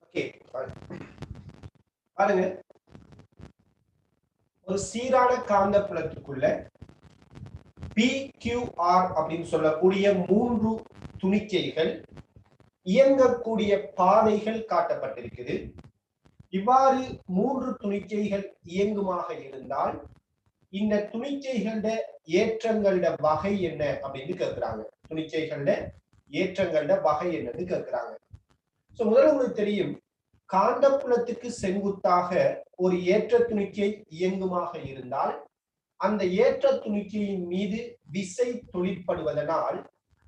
Okay, பாருங்க. ஒரு சீரான காந்தப்புலத்துக்குள்ள PQR அப்படின்னு சொல்லக்கூடிய 3 துணிக்கைகள் இயங்கக்கூடிய பாதைகள் காட்டப்பட்டிருக்குது. இவ்வாறு 3 துணிக்கைகள் இயங்குமாக இருந்தால் இந்த துணிக்கைகளோட ஏற்றங்களோட வகை என்ன அப்படின்னு கேட்கிறாங்க. துணிக்கைகளோட ஏற்றங்களோட வகை என்னன்னு கேட்கிறாங்க. சோ முதல்ல உங்களுக்கு தெரியும், காந்தப்புலத்துக்கு செங்குத்தாக ஒரு ஏற்ற துணிக்கை இயங்குமாக இருந்தால் அந்த ஏற்ற துணிக்கையின் மீது விசை தொழிற்படுவதனால்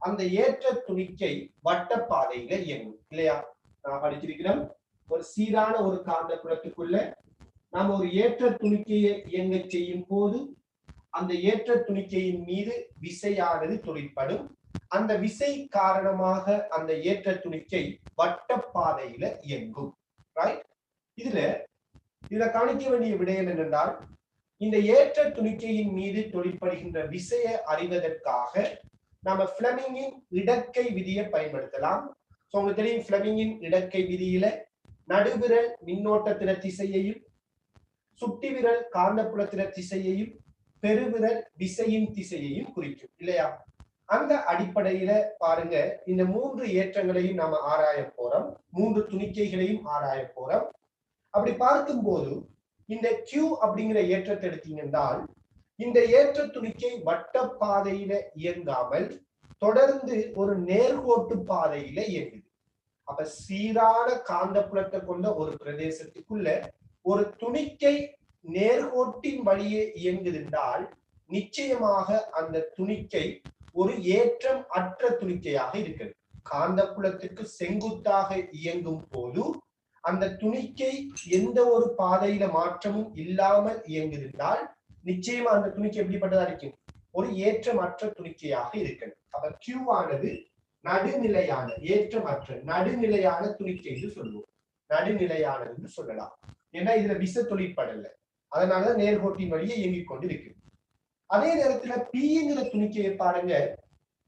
அந்த ஏற்ற துணிக்கை வட்ட பாதையில இயங்கும் இல்லையா? நான் படிச்சிருக்கிறோம், ஒரு சீரான ஒரு காந்தப்புலத்துக்குள்ள நாம் ஒரு ஏற்ற துணிக்கையை இயங்க செய்யும் போது அந்த ஏற்ற துணிக்கையின் மீது விசையானது தொழிற்படும். அந்த விசை காரணமாக அந்த ஏற்ற துணிக்கை வட்ட பாதையில இயங்கும். ரைட்? இதுல கவனிக்க வேண்டிய விடயம் என்னென்றால், இந்த ஏற்ற துணிக்கையின் மீது தொழிற்படுகின்ற விசையை அறிவதற்காக நாம ஃப்ளெமிங்கின் இடக்கை விதியை பயன்படுத்தலாம். உங்களுக்கு தெரியும், ஃப்ளெமிங்கின் இடக்கை விதியில நடுவிரல் மின்னோட்டத்தின திசையையும் சுட்டி விரல் காந்தப்புலத்தின திசையையும் பெருவிரல் விசையின் திசையையும் குறிக்கும் இல்லையா? அந்த அடிப்படையில பாருங்க, இந்த 3 ஏற்றங்களையும் நாம ஆராய போறோம், 3 துணிக்கைகளையும் ஆராய போறோம். அப்படி பார்க்கும்போது இந்த Q அப்படிங்கிற ஏற்றத்தை எடுத்தீங்கன்னால் இந்த ஏற்ற துணிக்கை வட்ட பாதையில இயங்காமல் தொடர்ந்து ஒரு நேர்கோட்டு பாதையில இயங்குது. அப்ப சீரான காந்தப்புலத்தை கொண்ட ஒரு பிரதேசத்துக்குள்ள ஒரு துணிக்கை நேர்கோட்டின் வழியே இயங்குதென்றால் நிச்சயமாக அந்த துணிக்கை ஒரு ஏற்றம் அற்ற துணிக்கையாக இருக்கிறது. காந்தப்புலத்துக்கு செங்குத்தாக இயங்கும் போது அந்த துணிக்கை எந்த ஒரு பாதையில மாற்றமும் இல்லாமல் இயங்குதென்றால் நிச்சயமா அந்த துணிக்கை எப்படிப்பட்டதா இருக்கும்? ஒரு ஏற்றமற்ற துணிக்கையாக இருக்கிறது. அப்ப Q ஆனது நடுநிலையான, ஏற்றமற்ற நடுநிலையான துணிக்கை என்று சொல்லுவோம். நடுநிலையானது சொல்லலாம். ஏன்னா இதுல விச தொழிற்படல, அதனால நேர்கோட்டின் வழியே இயங்கிக் கொண்டு இருக்கு. அதே நேரத்துல Pங்கிற துணிக்கையை பாருங்க,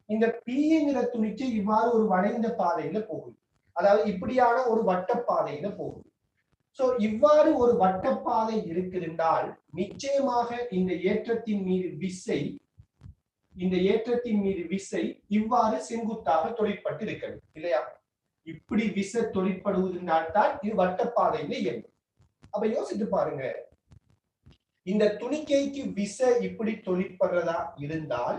இந்த Pங்கிற துணிக்கை இவ்வாறு ஒரு வளைந்த பாதையில போகுது, அதாவது இப்படியான ஒரு வட்டப்பாதையில போகுது. சோ இவ்வாறு ஒரு வட்டப்பாதை இருக்குதென்றால் நிச்சயமாக இந்த ஏற்றத்தின் மீது விசை இவ்வாறு செங்குத்தாக தொழிற்பட்டு இருக்கிறது இல்லையா? இப்படி விசை தொழிற்படுவதனால் தான் இது வட்டப்பாதையில இயங்கும். அப்ப யோசித்து பாருங்க, இந்த துணிக்கைக்கு விசை இப்படி தொழிற்படுறதா இருந்தால்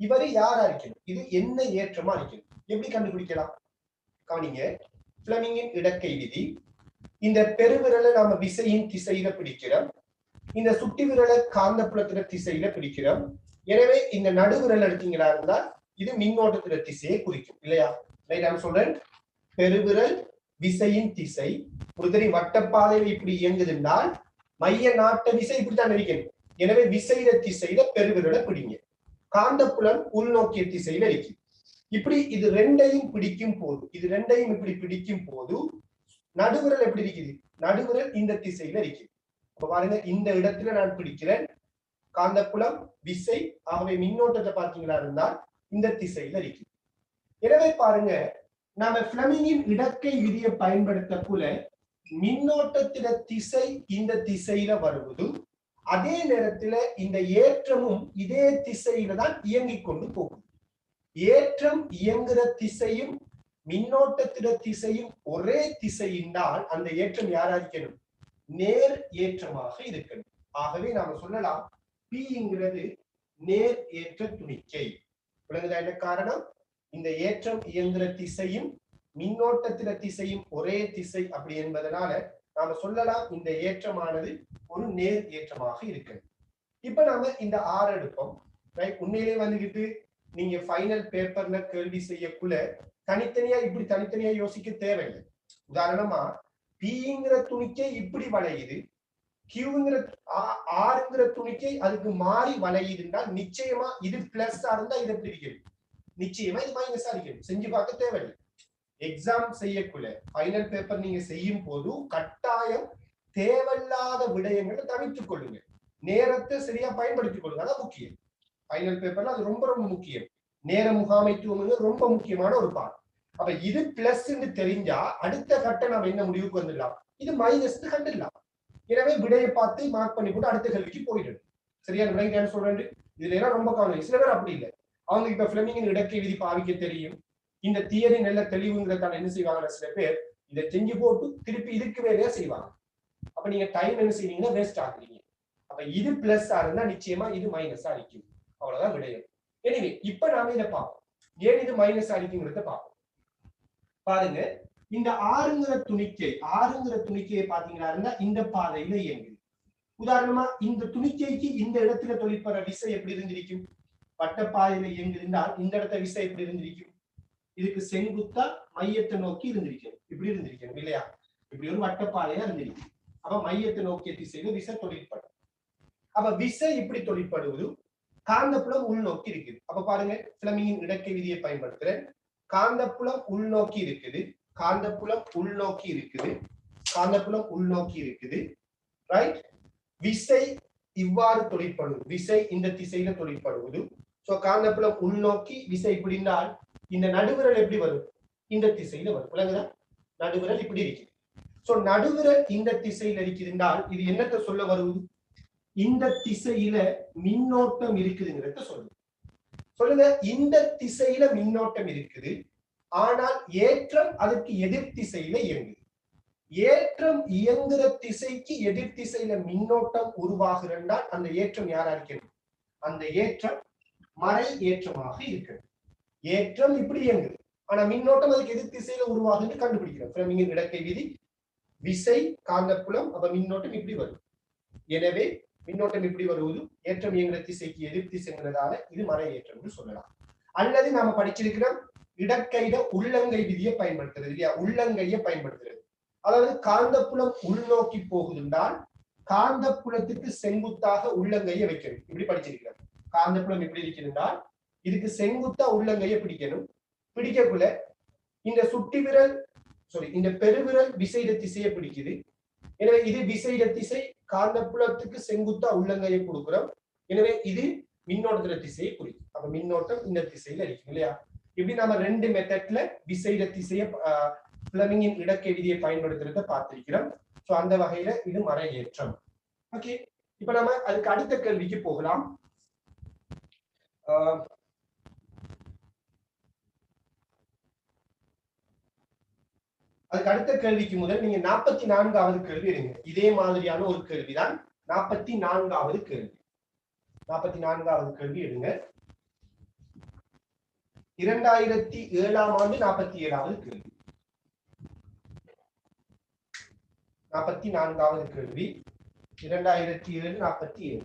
இவரு யாரா இருக்கணும்? இது என்ன ஏற்றமா இருக்கணும்? எப்படி கண்டுபிடிக்கலாம்? கவனிங்க, ஃப்ளெமிங்கின் இடக்கை விதி. இந்த பெருவிரலை நாம விசையின் திசையில பிடிக்கிறோம், இந்த சுட்டி விரலை காந்தப்புலத்தின திசையில பிடிக்கிறோம். எனவே இந்த நடுவிரல் எடுத்தீங்களா இருந்தால் இது மின்னோட்டத்தின திசையை குறிக்கும் இல்லையா? நான் சொல்றேன், பெருவிரல் விசையின் திசை. ஒரு வட்டப்பாதையில் இப்படி இயங்குதுன்னால் மைய நாட்ட விசை இப்படித்தான் இருக்கணும். எனவே விசையில திசையில பெருவிரலை பிடிங்க. காந்தப்புலம் உள்நோக்கிய திசையில இருக்கு. இப்படி இது ரெண்டையும் பிடிக்கும் போது, இப்படி பிடிக்கும் போது நடுவிரல் எப்படி இருக்குது? நடுவிரல் இந்த திசையில இருக்கு. பாருங்க, இந்த இடத்துல நான் பிடிக்கிறேன், காந்தப்புலம் விசை, ஆகவே மின்னோட்டத்தை பார்த்தீங்களா இருந்தால் இந்த திசையில இருக்கு. எனவே பாருங்க, நாம ஃப்ளெமிங்கின் இடக்கை விதியை பயன்படுத்தக்குள்ள மின்னோட்டத்தின திசை இந்த திசையில வருவது, அதே நேரத்துல இந்த ஏற்றமும் இதே திசையில தான் இயங்கிக் கொண்டு போகும். ஏற்றம் இயங்குற திசையும் மின்னோட்டத்தின திசையும் ஒரே திசையினால் அந்த ஏற்றம் யாரா இருக்கணும்? நேர் ஏற்றமாக இருக்கணும். ஆகவே நாம சொல்லலாம் Pங்கிறது நேர் ஏற்ற துணிக்கை. விளங்குதா என்ன காரணம்? இந்த ஏற்றம் இயங்குற திசையும் மின்னோட்டத்தின திசையும் ஒரே திசை அப்படி என்பதனால நாம சொல்லலாம் இந்த ஏற்றமானது ஒரு நேர் ஏற்றமாக இருக்கணும். இப்ப நாம இந்த 6 எடுப்போம். உண்மையிலே வந்துகிட்டு நீங்க ஃபைனல் பேப்பர்ல கேள்வி செய்யக்குள்ள இப்படி தனித்தனியா யோசிக்க தேவையில்லை. உதாரணமா Pங்கிற துணிக்கை இப்படி வளையுது, Qங்கிற Rங்கிற துணிக்கை அதுக்கு மாறி வளையுதுன்னா நிச்சயமா இது பிளஸ் இருந்தா இது எப்படி இருக்கணும்? நிச்சயமா இது மைனஸா இருக்கணும். செஞ்சு பார்க்க தேவையில்லை. எக்ஸாம் செய்யக்குள்ள ஃபைனல் பேப்பர் நீங்க செய்யும் போது கட்டாயம் தேவையில்லாத விடயங்களை தவிர்த்துக் கொள்ளுங்க. நேரத்தை சரியா பயன்படுத்திக் கொள்ளுங்க, அதான் முக்கியம். ஃபைனல் பேப்பர்ல அது ரொம்ப ரொம்ப முக்கியம். நேர முகாமைத்துவம் ரொம்ப முக்கியமான ஒரு பாடம். அப்ப இது பிளஸ் தெரிஞ்சா அடுத்த கட்டம் நம்ம என்ன முடிவுக்கு வந்துடலாம், இது மைனஸ் கண்டுடலாம். எனவே விடையை பார்த்து மார்க் பண்ணி போட்டு அடுத்த கேள்விக்கு போயிடும். சரியா? விடைக்கு என்ன சொல்றேன், இதுல எல்லாம் ரொம்ப கவனம். சில பேர் அப்படி இல்லை, அவங்க இப்ப பிளெமிங்கின் இடக்கை விதி பாவிக்க தெரியும், இந்த தியரி நல்ல தெளிவுங்கிறதால என்ன செய்வாங்க, சில பேர் இதை செஞ்சு போட்டு திருப்பி இதுக்கு வேலையா செய்வாங்க. அப்ப நீங்க டைம் என்ன செய்வீங்கன்னா வேஸ்ட் ஆகுறீங்க. அப்ப இது பிளஸ் இருந்தா நிச்சயமா இது மைனஸா இருக்கும். அவ்வளவுதான் விடையும். எனவே இப்ப நாம இதை பார்ப்போம், ஏன் இது மைனஸ் அடிக்குங்கிறத பார்ப்போம். பாருங்க, இந்த ஆறுங்கிற துணிக்கையை பாத்தீங்கன்னா இருந்தா இந்த பாதையில இயங்குது. உதாரணமா இந்த துணிக்கைக்கு இந்த இடத்துல தொழிற்படுற விசை எப்படி இருந்திருக்கும், வட்டப்பாதையில இயங்குதுன்றால் இந்த இடத்த விசை எப்படி இருந்திருக்கும், இதுக்கு செங்குத்தா மையத்தை நோக்கி இருந்திருக்கும், இப்படி இருந்திருக்கும் இல்லையா? இப்படி ஒரு வட்டப்பாதையா இருந்திருக்கு. அப்ப மையத்தை நோக்கிய திசையில விசை தொழிற்படும். அப்ப விசை இப்படி தொழிற்படுவது, காந்தப்புலம் உள்நோக்கி இருக்குது. அப்ப பாருங்க, பிளெமிங்கின் இடக்கை விதியை பயன்படுத்துறேன். காந்தப்புலம் உள்நோக்கி இருக்குது, காந்தப்புலம் உள்நோக்கி இருக்குது, காந்தப்புலம் உள்நோக்கி இருக்குது, ரைட்? விசை இவ்வாறு தொழிற்படுவது, விசை இந்த திசையில தொழிற்படுவது. சோ காந்தப்புலம் உள்நோக்கி, விசை இப்படினால் இந்த நடுவிரல் எப்படி வரும், இந்த திசையில வரும். விளங்குதா? நடுவிரல் இப்படி இருக்கு. சோ நடுவிரல் இந்த திசையில இருக்குதுன்றால் இது என்னத்தை சொல்ல வருவது, இந்த திசையில மின்னோட்டம் இருக்குதுங்கிறத சொல்லுது. சொல்லுங்க, இந்த திசையில மின்னோட்டம் இருக்குது, ஆனால் ஏற்றம் அதுக்கு எதிர் திசையில இயங்குது. ஏற்றம் இயங்குற திசைக்கு எதிர் திசையில மின்னோட்டம் உருவாகிறால் அந்த ஏற்றம் யாரா இருக்கணும், அந்த ஏற்றம் மறை ஏற்றமாக இருக்கிறது. ஏற்றம் இப்படி இயங்குது, ஆனா மின்னோட்டம் அதுக்கு எதிர் திசையில உருவாகுன்னு கண்டுபிடிக்கிறோம். பிளெமிங்கின் இடக்கை விதி, விசை காந்தப்புலம், அப்ப மின்னோட்டம் இப்படி வரும். எனவே மின்னோட்டம் இப்படி வருவது ஏற்றம் இயங்குற திசைக்கு எதிர் திசைங்கிறதால இது மறை ஏற்றம் என்று சொல்லலாம். அல்லது நாம படிச்சிருக்கிறோம் இடக்கையில உள்ளங்கை விதியை பயன்படுத்துறது இல்லையா, உள்ளங்கையை பயன்படுத்துறது. அதாவது காந்தப்புலம் உள்நோக்கி போகுதுன்றால் காந்தப்புலத்துக்கு செங்குத்தாக உள்ளங்கையை வைக்கணும், இப்படி படிச்சிருக்கிறோம். காந்தப்புலம் எப்படி இருக்கிறால் இதுக்கு செங்குத்தா உள்ளங்கையை பிடிக்கணும். பிடிக்கக்குள்ள இந்த சுட்டி விரல் இந்த பெருவிரல் விசைட திசையை பிடிக்குது. எனவே இது விசைட திசை, காந்தப்புலத்துக்கு செங்குத்தா உள்ளங்கையை கொடுக்கிறோம். எனவே இது மின்னோட்டத்துல திசையை குறிக்கும். அப்ப மின்னோட்டம் இந்த திசையில இருக்கும் இல்லையா? இப்படி நம்ம ரெண்டு மெத்தட்ல விசைட திசையை பிளெமிங்கின் இடக்கை விதியை பயன்படுத்துறத பார்த்திருக்கிறோம். சோ அந்த வகையில இது மறை ஏற்றம். ஓகே, இப்ப நம்ம அதுக்கு அடுத்த கேள்விக்கு போகலாம். அதுக்கு அடுத்த கேள்விக்கு முதல் நீங்க 44வது கேள்வி எடுங்க. இதே மாதிரியான ஒரு கேள்விதான் 44வது கேள்வி. 44வது கேள்வி எடுங்க. 2007ஆம் ஆண்டு 47வது கேள்வி. 44வது கேள்வி 2007 47.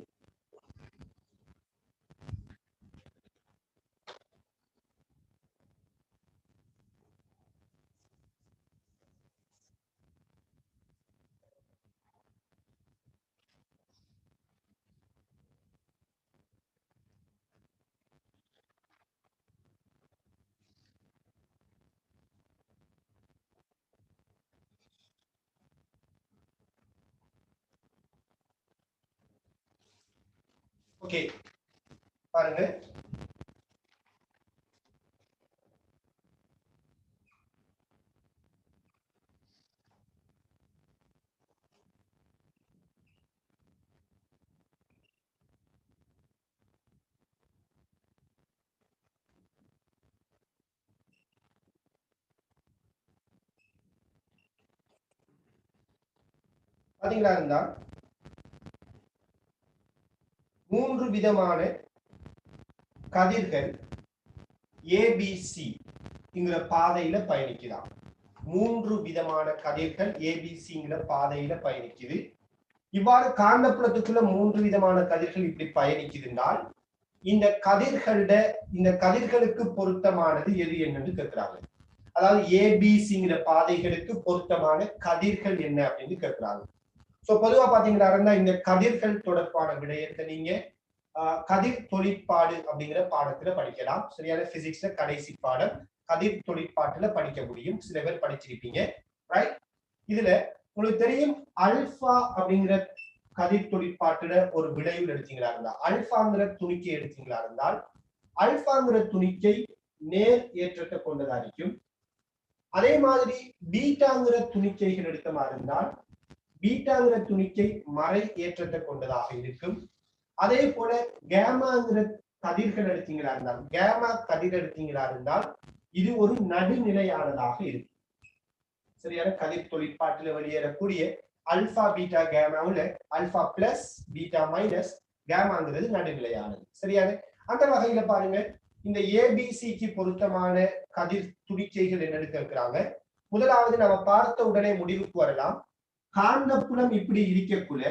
ஓகே, பாருங்க. பாத்தீங்களா இருந்தா 3 விதமான கதிர்கள் ஏபிசி என்கிற பாதையில பயணிக்கலாம். 3 விதமான கதிர்கள் ஏபிசிங்கிற பாதையில பயணிக்குது. இவ்வாறு காந்தப்புலத்துக்குள்ள 3 விதமான கதிர்கள் இப்படி பயணிக்குதுனால் இந்த கதிர்களுக்கு பொருத்தமானது எது என்னன்னு கேட்கிறாங்க. அதாவது ஏபிசிங்கிற பாதைகளுக்கு பொருத்தமான கதிர்கள் என்ன அப்படின்னு கேட்கிறாங்க. சோ பொதுவா பாத்தீங்கன்னா இந்த கதிர்கள் தொடர்பான விடயத்தை நீங்க கதிர் தொழிற்பாடு அப்படிங்கிற பாடத்துல படிக்கலாம். சரியான பிசிக்ஸ்ல கடைசி பாடம் கதிர் தொழிற்பாட்டுல படிக்க முடியும். சில பேர் படிச்சிருப்பீங்க, ரைட்? இதுல உங்களுக்கு தெரியும் அல்பா அப்படிங்கிற கதிர் தொழிற்பாட்டுல ஒரு விளைவு எடுத்தீங்களா இருந்தால், அல்பாங்கிற துணிக்கை எடுத்தீங்களா இருந்தால், அல்பாங்கிற துணிக்கை நேர் ஏற்றத்தை கொண்டதா இருக்கும். அதே மாதிரி பீட்டாங்கிற துணிக்கைகள் எடுத்தமா இருந்தால் பீட்டாங்கிற துணிக்கை மறை ஏற்றத்தை கொண்டதாக இருக்கும். அதே போல கேமாங்கிற கதிர்கள் எடுத்தீங்களா இருந்தால் கேமா கதிர் எடுத்தீங்களா இருந்தால் இது ஒரு நடுநிலையானதாக இருக்கும். சரியான கதிர் தொழிற்பாட்டில் வெளியேறக்கூடிய அல்பா பீட்டா கேமாவுல அல்பா பிளஸ் பீட்டா மைனஸ் கேமாங்கிறது நடுநிலையானது. சரியான அந்த வகையில பாருங்க, இந்த ஏபிசிக்கு பொருத்தமான கதிர் துணிக்கைகள் என்ன இருக்கிறாங்க. முதலாவது நம்ம பார்த்த உடனே முடிவுக்கு வரலாம். காந்தப்புலம் இப்படி இருக்கக்குள்ள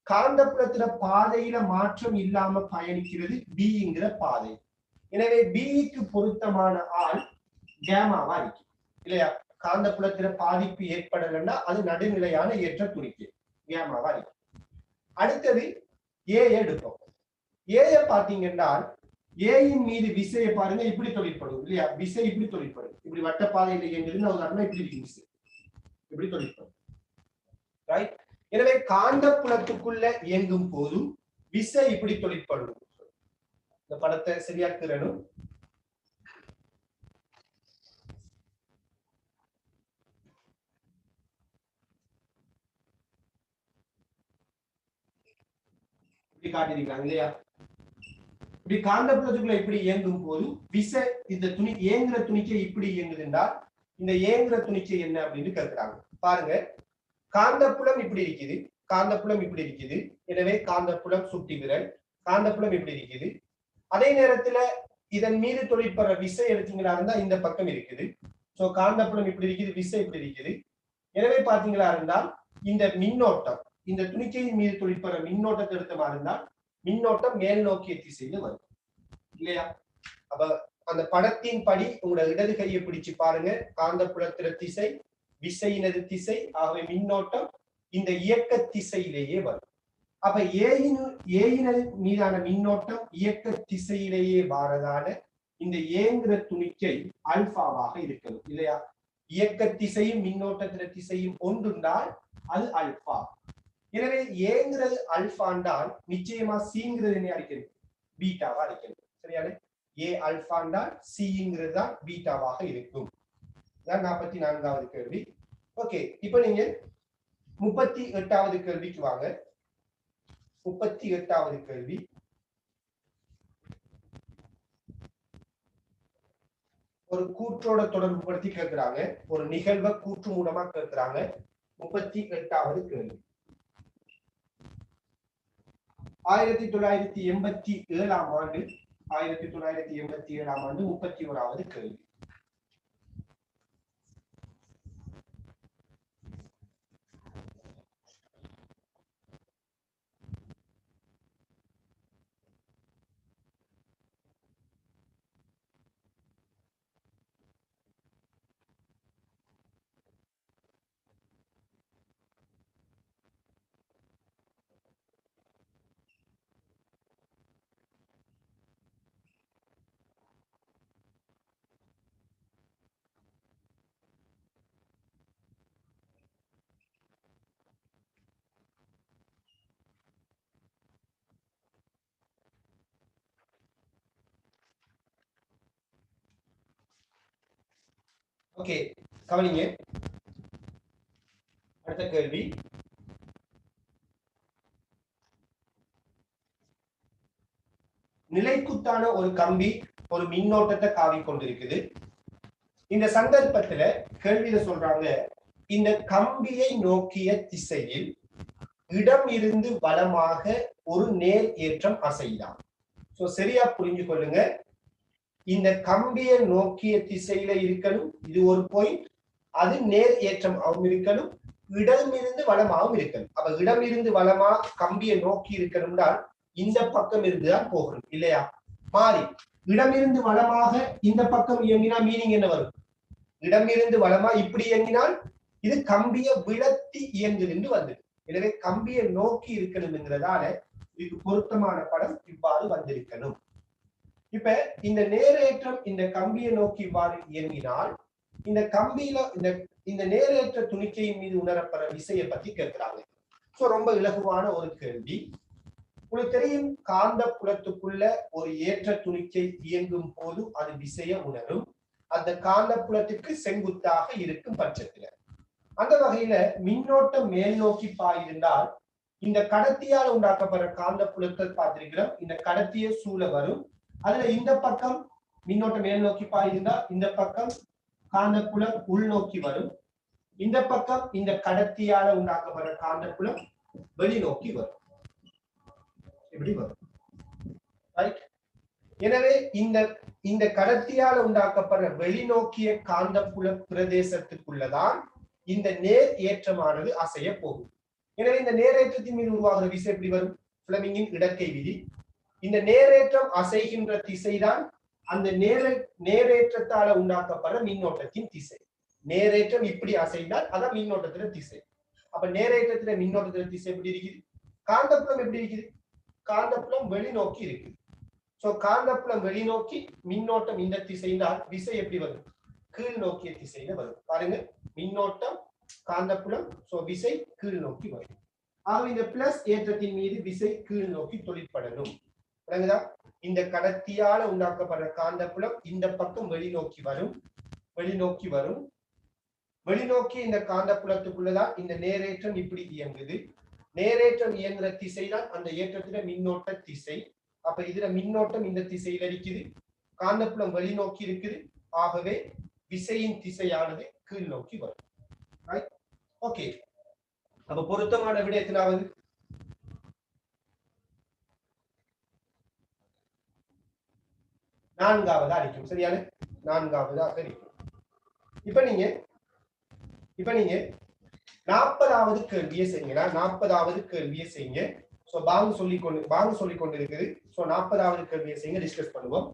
காந்தப்புலத்துல பாதையில மாற்றம் இல்லாம பயணிக்கிறது பிங்கிற பாதை. எனவே பிக்கு பொருத்தமான ஆள் கேமாவா இருக்கு இல்லையா. காந்தப்புலத்துல பாதிப்பு ஏற்படலைன்னா அது நடுநிலையான ஏற்ற துணிக்கை கேமாவா இருக்கு. அடுத்தது ஏ எடுப்போம். ஏய பாத்தீங்கன்னா ஏயின் மீது விசையை பாருங்க இப்படி தொழிற்படும் இல்லையா. விசை இப்படி தொழிற்படும். இப்படி வட்டப்பாதையில் இயங்குதுன்னு உதாரணம் இப்படி இருக்கு. விசை இப்படி தொழிற்படும். ரைட். எனவே காந்தப்புலத்துக்குள்ள இயங்கும் போது விசை இப்படி தொழிற்படும். இந்த படத்தை சரியாக்குறணும். இப்படி காட்டிருக்காங்க இல்லையா. இப்படி காந்தப்புலத்துக்குள்ள இப்படி இயங்கும் போது விசை இந்த துணி ஏங்குற துணிக்கை இப்படி இயங்குதுன்னா இந்த ஏங்குற துணிக்கை என்ன அப்படின்னு கேட்கிறாங்க. பாருங்க, காந்தப்புலம் இப்படி இருக்குது, காந்தப்புலம் இப்படி இருக்குது. எனவே காந்தப்புலம் சுட்டி விரல், காந்தப்புலம் இப்படி இருக்குது. அதே நேரத்துல இதன் மீது தொழிற்படுற விசை எடுத்தீங்களா இருந்தா இந்த பக்கம் இருக்குது. சோ காந்தப்புலம் இப்படி இருக்குது, விசை இப்படி இருக்குது. எனவே பாத்தீங்களா இருந்தால் இந்த மின்னோட்டம் இந்த துணிக்கையின் மீது தொழிற்படுற மின்னோட்டத்தை எடுத்தமா இருந்தால் மின்னோட்டம் மேல் நோக்கிய திசையில வரும் இல்லையா. அப்ப அந்த படத்தின் படி உங்களோட இடது கையை பிடிச்சு பாருங்க. காந்தப்புலத்திற திசை விசையினது திசை, ஆகவே மின்னோட்டம் இந்த இயக்க திசையிலேயே வரும். அப்ப ஏயின் மீதான மின்னோட்டம் இயக்க திசையிலேயே வாரதான இந்த ஏங்கிற துணிக்கை அல்பாவாக இருக்கணும் இல்லையா. இயக்க திசையும் மின்னோட்டத்திற திசையும் ஒன்றுண்டால் அது அல்பா. எனவே ஏங்கிறது அல்பாண்டால் நிச்சயமா சிங்கிறது என்ன அடிக்கிறது, பீட்டாவா அடிக்கிறது. சரியான ஏ அல்பாண்டால் சிங்கிறது தான் பீட்டாவாக இருக்கும். 44வது கேள்வி. ஓகே, இப்ப நீங்க 38வது கேள்விக்கு வாங்க. 38வது கேள்வி. ஒரு கூற்றோட தொடர்பு படுத்தி கேட்கிறாங்க. ஒரு நிகழ்வை கூற்று மூலமா கேட்கிறாங்க. 38வது கேள்வி. 1987ஆம் ஆண்டு 1987ஆம் ஆண்டு 31வது கேள்வி. ஓகே, கவனிங்க. அடுத்த கேள்வி. நிலைக்குத்தான ஒரு கம்பி ஒரு மின்னோட்டத்தை காவிக் கொண்டிருக்குது. இந்த சந்தர்ப்பத்துல கேள்வியில சொல்றாங்க, இந்த கம்பியை நோக்கிய திசையில் இடம் இருந்து வலமாக ஒரு நேர் ஏற்றம் அசைதான். சோ சரியா புரிஞ்சு கொள்ளுங்க. இந்த கம்பியை நோக்கிய திசையில இருக்கணும், இது ஒரு பாயிண்ட். அது நேர் ஏற்றம் இருக்கணும், இடமிருந்து வலமாகவும் இருக்கணும். அப்ப இடமிருந்து வலமா கம்பியை நோக்கி இருக்கணும்னா இந்த பக்கம் இருந்துதான் போகணும் இல்லையா. மாறி இடமிருந்து வலமாக இந்த பக்கம் இயங்கினா மீனிங் என்ன வரும்? இடமிருந்து வலமா இப்படி இயங்கினால் இது கம்பியை விளத்தி இயங்குது வந்தது. எனவே கம்பியை நோக்கி இருக்கணும்ங்கிறதால இதுக்கு பொருத்தமான படம் இவ்வாறு வந்திருக்கணும். இப்ப இந்த நேரேற்றம் இந்த கம்பியை நோக்கி இவ்வாறு இயங்கினால் இந்த கம்பியில இந்த நேரேற்ற துணிக்கையின் மீது உணரப்படுற விசையை பத்தி கேட்கிறாங்க. சோ ரொம்ப இலகுவான ஒரு கேள்வி. உங்களுக்கு தெரியும், காந்த புலத்துக்குள்ள ஒரு ஏற்ற துணிக்கை இயங்கும் போது அது விசையை உணரும். அந்த காந்தப்புலத்திற்கு செங்குத்தாக இருக்கும் பட்சத்துல. அந்த வகையில மின்னோட்டம் மேல் நோக்கி பாய்ந்தால் இந்த கடத்தியால் உண்டாக்கப்படுற காந்தப்புலத்தை பார்த்திருக்கிறோம். இந்த கடத்திய சூழ வரும். அதுல இந்த பக்கம் மின்னோட்டம் மேல் நோக்கி பாய்ந்தால் இந்த பக்கம் காந்தப்புலம் உள்நோக்கி வரும். இந்த பக்கம் இந்த கடத்தியால உண்டாக்கப்படுற காந்தப்புலம் வெளிநோக்கி வரும். இப்படி வரும். ரைட். எனவே இந்த கடத்தியால உண்டாக்கப்படுற வெளிநோக்கிய காந்தப்புல பிரதேசத்துக்குள்ளதான் இந்த நேர் ஏற்றமானது அசைய போகும். எனவே இந்த நேரேற்றத்தின் மீது உருவாகிற விசை எப்படி வரும்? ஃப்ளெமிங்கின் இடக்கை விதி. இந்த நேரேற்றம் அசைகின்ற திசைதான் அந்த நேரேற்றத்தால உண்டாக்கப்படுற மின்னோட்டத்தின் திசை. நேரேற்றம் இப்படி அசைந்தால் அதான் மின்னோட்டத்துல திசை. அப்ப நேரேற்றத்துல மின்னோட்டத்துல திசை எப்படி இருக்குது? காந்தப்புலம் எப்படி இருக்குது? காந்தப்புலம் வெளிநோக்கி இருக்குது. சோ காந்தப்புலம் வெளிநோக்கி மின்னோட்டம் இந்த திசையினால் விசை எப்படி வரும்? கீழ் நோக்கிய திசையில வரும். பாருங்க, மின்னோட்டம் காந்தப்புலம், சோ விசை கீழ் நோக்கி வரும். ஆக இந்த பிளஸ் ஏற்றத்தின் மீது விசை கீழ் நோக்கி தொழிற்படணும். இந்த கடத்தியால உண்டாக்கப்படுற காந்தப்புலம் இந்த பக்கம் வெளிநோக்கி வரும். வெளிநோக்கி இந்த காந்தப்புலத்துக்குள்ளதான் இந்த நேரேற்றம் இப்படி இயங்குது. நேரேற்றம் இயங்குற திசைதான் அந்த ஏற்றத்துல மின்னோட்ட திசை. அப்ப இதுல மின்னோட்டம் இந்த திசையில் இருக்குது, காந்தப்புலம் வெளிநோக்கி இருக்குது. ஆகவே விசையின் திசையானது கீழ் நோக்கி வரும். ஓகே, அப்ப பொருத்தமான விட எத்தனாவது? நான்காவதா இருக்கும். சரியான நான்காவதாக இருக்கும். இப்ப நீங்க 40வது கேள்வியை செய்யுங்க. 40வது கேள்வியை செய்யுங்க. சோ பாங்கு சொல்லிக்கொண்டு இருக்குது. சோ 40வது கேள்வியை செய்யுங்க, டிஸ்கஸ் பண்ணுவோம்.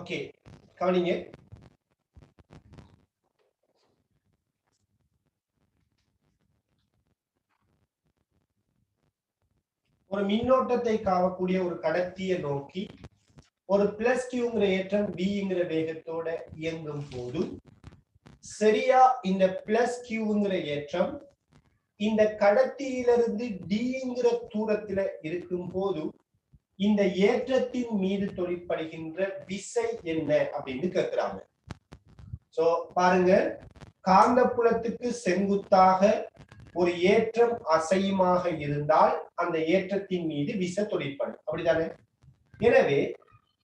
ஓகே, கவனிங்க. ஒரு மின்னோட்டத்தை காவக்கூடிய ஒரு கடத்தியை நோக்கி ஒரு பிளஸ் கியூங்கிற ஏற்றம் பிங்கிற வேகத்தோட இயங்கும் போது சரியா இந்த பிளஸ் கியூங்கிற ஏற்றம் இந்த கடத்தியிலிருந்து டிங்கிற தூரத்துல இருக்கும் போது இந்த ஏற்றத்தின் மீது தொழிற்படுகின்ற விசை என்ன அப்படின்னு கேட்கிறாங்க. சோ பாருங்க, காந்தப்புலத்துக்கு செங்குத்தாக ஒரு ஏற்றம் அசையுமாக இருந்தால் அந்த ஏற்றத்தின் மீது விசை தொழிற்படும், அப்படித்தானே? எனவே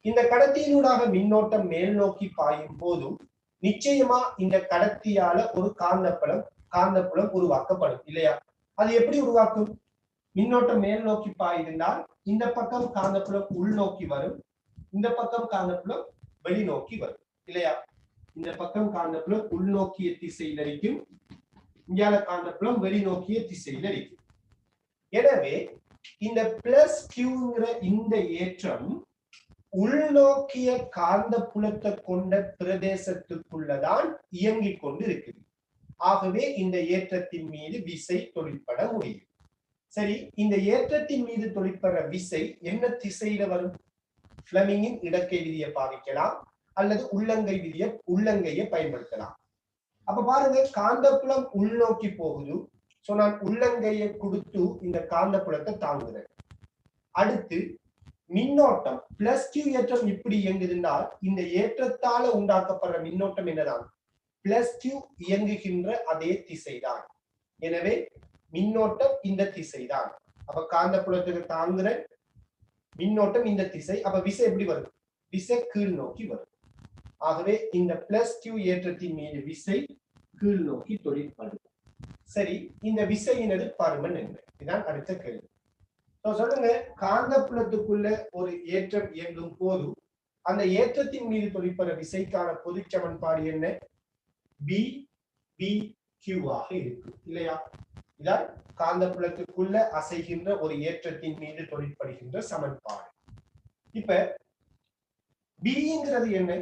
இந்த கடத்தியினூடாக மின்னோட்டம் மேல் நோக்கி பாயும் போதும் நிச்சயமா இந்த கடத்தியால ஒரு காந்தப்புலம் உருவாக்கப்படும், இல்லையா? அது எப்படி உருவாக்கும்? மின்னோட்டம் மேல் நோக்கி பாயிருந்தால் இந்த பக்கம் காந்தப்புலம் உள்நோக்கி வரும், இந்த பக்கம் காந்தப்புலம் வெளிநோக்கி வரும், இல்லையா? இந்த பக்கம் காந்தப்புலம் உள்நோக்கிய திசையில் இருக்கும், இங்கால காந்தப்புலம் வெளிநோக்கிய திசையில் இருக்கும். எனவே இந்த பிளஸ் கியூங்கிற இந்த ஏற்றம் உள்நோக்கிய காந்த புலத்தை கொண்ட பிரதேசத்துக்குள்ளதான் இயங்கிக் கொண்டு இருக்குது. ஆகவே இந்த ஏற்றத்தின் மீது விசை தொழிற்பட முடியும். சரி, இந்த ஏற்றத்தின் மீது தொழிற்படுற விசை என்ன திசையில வரும்? ஃப்ளெமிங்கின் இடக்கை விதியை பாவிக்கலாம் அல்லது உள்ளங்கையை பயன்படுத்தலாம். அப்ப பாருங்க, காந்தப்புலம் உள்நோக்கி போகுது. சோ நான் உள்ளங்கையை கொடுத்து இந்த காந்தப்புலத்தை தாங்குகிறேன். அடுத்து மின்னோட்டம் பிளஸ் கியூ ஏற்றம் இப்படி இயங்குதுனால் இந்த ஏற்றத்தால உண்டாக்கப்படுற மின்னோட்டம் என்னதான்? பிளஸ் கியூ இயங்குகின்ற அதே திசைதான். எனவே மின்னோட்டம் இந்த திசைதான். அப்ப காந்தப்புலத்துக்கு தாங்குற மின்னோட்டம் இந்த திசை. அப்ப விசை எப்படி வரும்? விசை கீழ் நோக்கி வரும். ஆகவே இந்த பிளஸ் கியூ ஏற்றத்தின் மீது விசை கீழ் நோக்கி தொழிற்படும். சரி, இந்த விசையினது பருமன் என்ன? இதுதான் அடுத்த கேள்வி. சொல்லுங்க, காந்தப்புலத்துக்குள்ள ஒரு ஏற்றம் இயங்கும் போது அந்த ஏற்றத்தின் மீது தொழிற்படுற விசைக்கான பொது சமன்பாடு என்ன? பி பி கியூ ஆக இருக்கு, இல்லையா? இதான் காந்தப்புலத்துக்குள்ள அசைகின்ற ஒரு ஏற்றத்தின் மீது தொழிற்படுகின்ற சமன்பாடு. இப்ப பிங்கிறது என்ன?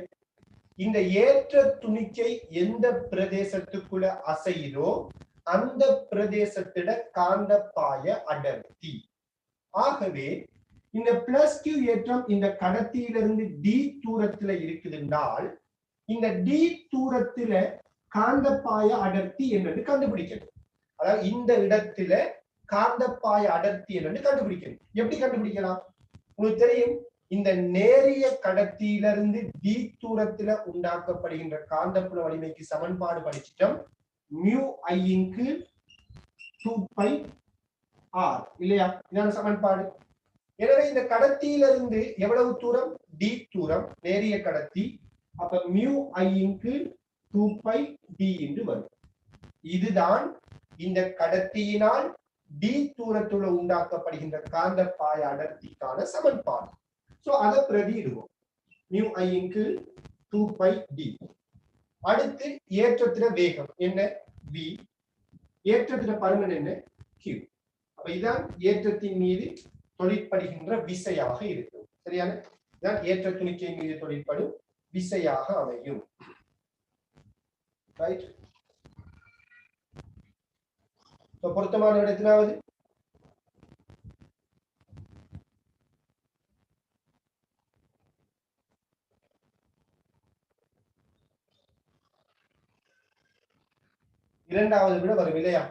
இந்த ஏற்ற துணிக்கை எந்த பிரதேசத்துக்குள்ள அசையுதோ அந்த பிரதேசத்திட காந்தப்பாய அடர்த்தி. ஆகவே இந்த பிளஸ் கியூ ஏற்றம் இந்த கடத்தியிலிருந்து டி தூரத்துல இருக்குதுன்றால் இந்த டி தூரத்துல காந்தப்பாய அடர்த்தி என்னன்னு கண்டுபிடிக்கணும். அதாவது இந்த இடத்துல காந்தப்பாய அடர்த்தி என்னன்னு கண்டுபிடிக்கணும். எப்படி கண்டுபிடிக்கலாம்? உங்களுக்கு தெரியும், இந்த நேரிய கடத்தியிலிருந்து டி தூரத்துல உண்டாக்கப்படுகின்ற காந்தப்புல வலிமைக்கு சமன்பாடு படிச்சிட்டோம். மியூ ஐக்கு 2π r, இல்லையா? இதான சமன்பாடு. எனவே இந்த கடத்தியிலிருந்து எவ்வளவு தூரம்? டி தூரம், நேரிய கடத்தி. அப்ப மியூ ஐக்கு 2π d என்று வரும். இதுதான் இந்த கடத்தியினால் டி தூரத்துல உண்டாக்கப்படுகின்ற காந்தப்பாய அடர்த்திக்கான சமன்பாடு. சோ அதை பிரதியிடுவோம். மியூ ஐக்கு 2π d. அடுத்து ஏற்றத்தில வேகம் என்ன? v. ஏற்றத்தில பருமன் என்ன? q. அப்ப இதான் ஏற்றத்தின் மீது தொழிற்படுகின்ற விசையாக இருக்கும். சரியான? இதான் ஏற்ற துணிக்கை மீது தொழிற்படும் விசையாக அமையும். ரைட்? பொருத்தமான இடத்திலாவது இரண்டாவது விட வரும், இல்லையா?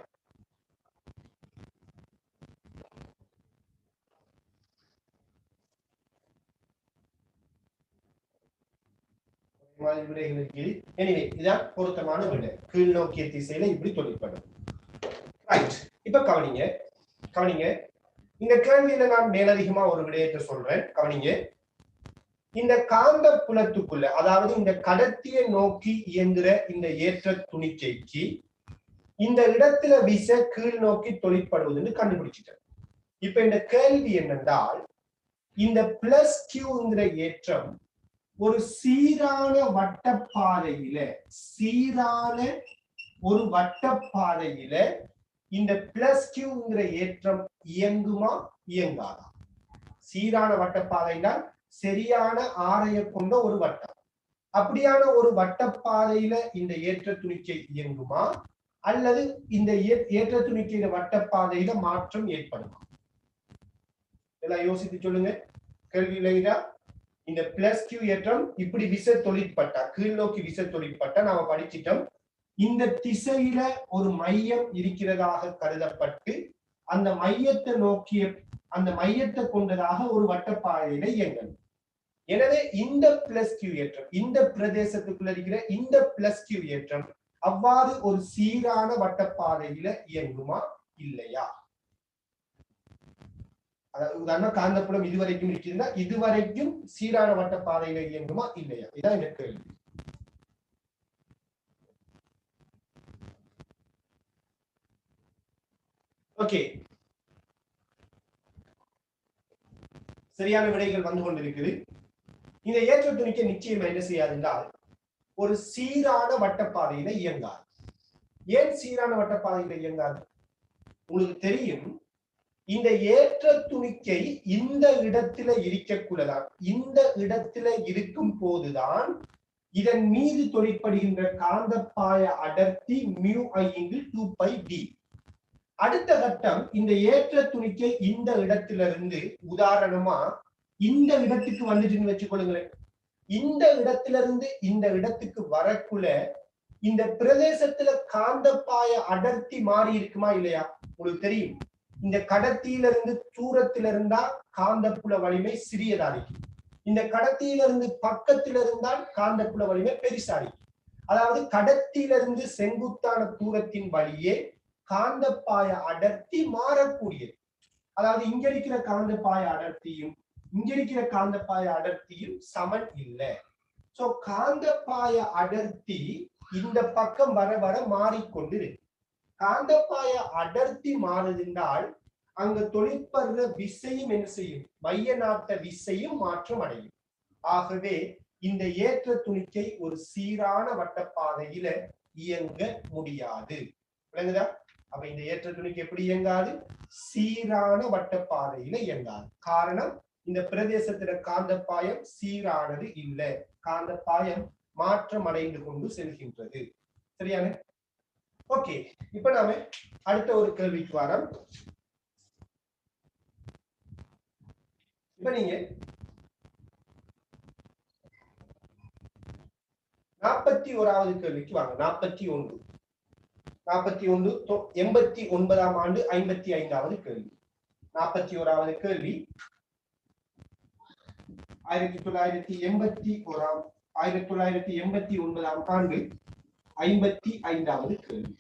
இதுதான் பொருத்தமான விட. கீழ் நோக்கிய திசையில இப்படி தொழிற்படும். இப்ப கவனிங்க. இந்த கேள்வியில நான் மேலதிகமா ஒரு விடயத்தை சொல்றேன். கவனிங்க. இந்த காந்த புலத்துக்குள்ள, அதாவது இந்த கடத்தியை நோக்கி இயங்குற இந்த ஏற்ற துணிக்கைக்கு இந்த இடத்துல விசை கீழ் நோக்கி தொழிற்படுவதுன்னு கண்டுபிடிச்சிட்டேன். இப்ப இந்த கேள்வி என்னென்றால், இந்த பிளஸ் கியூங்கிற ஏற்றம் ஒரு சீரான வட்டப்பாதையில இந்த பிளஸ் கியூங்கிற ஏற்றம் இயங்குமா இயங்காதா? சீரான வட்டப்பாதைனா சரியான ஆரைய கொண்ட ஒரு வட்டம். அப்படியான ஒரு வட்டப்பாதையில இந்த ஏற்ற துணிக்கை இயங்குமா அல்லது இந்த ஏற்ற துணிக்கையில வட்டப்பாதையில மாற்றம் ஏற்படுமா? எல்லாம் யோசித்து சொல்லுங்க. கேள்வியில இந்த பிளஸ் கியூ ஏற்றம் இப்படி விசை தொழிற்பட்டா, கீழ் நோக்கி விசை தொழிற்பட்டா நாம படிச்சிட்டோம். இந்த திசையில ஒரு மையம் இருக்கிறதாக கருதப்பட்டு அந்த மையத்தை நோக்கிய அந்த மையத்தை கொண்டதாக ஒரு வட்டப்பாதையில இயங்கணும். எனவே இந்த பிளஸ் கியூ ஏற்றம், இந்த பிரதேசத்துக்குள்ள இருக்கிற இந்த பிளஸ் கியூ ஏற்றம் அவ்வாறு ஒரு சீரான வட்டப்பாதையில இயங்குமா இல்லையா? உதாரணம் காந்தப்புலம் இதுவரைக்கும் இருக்கிறதா, இதுவரைக்கும் சீரான வட்டப்பாதையில இயங்குமா இல்லையா? இதான் இந்த கேள்வி. ஓகே, சரியான விடைகள் வந்து கொண்டிருக்குது. இந்த ஏற்ற துணிக்கை நிச்சயம் என்ன செய்யாது என்றால் ஒரு சீரான வட்டப்பாதையில இயங்காது. ஏன் சீரான வட்டப்பாதையில இயங்காது? உங்களுக்கு தெரியும், இந்த ஏற்ற துணிக்கை இந்த இடத்துல இருக்கக்கூடாதான். இந்த இடத்துல இருக்கும் போதுதான் இதன் மீது தொழிற்படுகின்ற காந்தப்பாய அடர்த்தி μi/2πd. அடுத்த கட்டம், இந்த ஏற்ற துணிக்கை இந்த இடத்திலிருந்து உதாரணமா இந்த இடத்துக்கு வந்துட்டுன்னு வச்சுக்கொள்ளுங்களேன். இந்த இடத்திலிருந்து இந்த இடத்துக்கு வரக்குள்ள இந்த பிரதேசத்துல காந்தப்பாய அடர்த்தி மாறி இருக்குமா இல்லையா? உங்களுக்கு தெரியும், இந்த கடத்தியிலிருந்து தூரத்துல இருந்தா காந்தப்புல வலிமை சிறியதா இருக்கு, இந்த கடத்தியிலிருந்து பக்கத்துல இருந்தால் காந்தப்புல வலிமை பெருசா இருக்கு. அதாவது கடத்தியிலிருந்து செங்குத்தான தூரத்தின் வழியே காந்தப்பாய அடர்த்தி மாறக்கூடியது. அதாவது இங்க இருக்கிற காந்தப்பாய அடர்த்தியும் இங்க இருக்கிற காந்தப்பாய அடர்த்தியும் சமன் இல்லை. சோ காந்தப்பாய அடர்த்தி இந்த பக்கம் வர வர மாறிக்கொண்டு இருக்கு. காந்தப்பாய அடர்த்தி மாறுதிருந்தால் அங்க தொழிற்படுற விசையும் என்ன செய்யும்? மைய நாட்ட விசையும் மாற்றம் அடையும். ஆகவே இந்த ஏற்ற துணிக்கை ஒரு சீரான வட்டப்பாதையில இயங்க முடியாது. விளங்குதா? அப்ப இந்த ஏற்ற துணிக்கை எப்படி இயங்காது? சீரான வட்டப்பாதையில இயங்காது. காரணம், இந்த பிரதேசத்துல காந்தப்பாயம் சீரானது இல்லை, காந்தப்பாயம் மாற்றம் அடைந்து கொண்டு செல்கின்றது. சரியான? ஓகே, இப்ப நாம அடுத்த ஒரு கேள்விக்கு வரோம். இப்ப நீங்க 41வது கேள்விக்கு வாங்க. 41 89ஆம் ஆண்டு 55வது கேள்வி. 41வது கேள்வி 1989ஆம் ஆண்டு 55வது கேள்வி.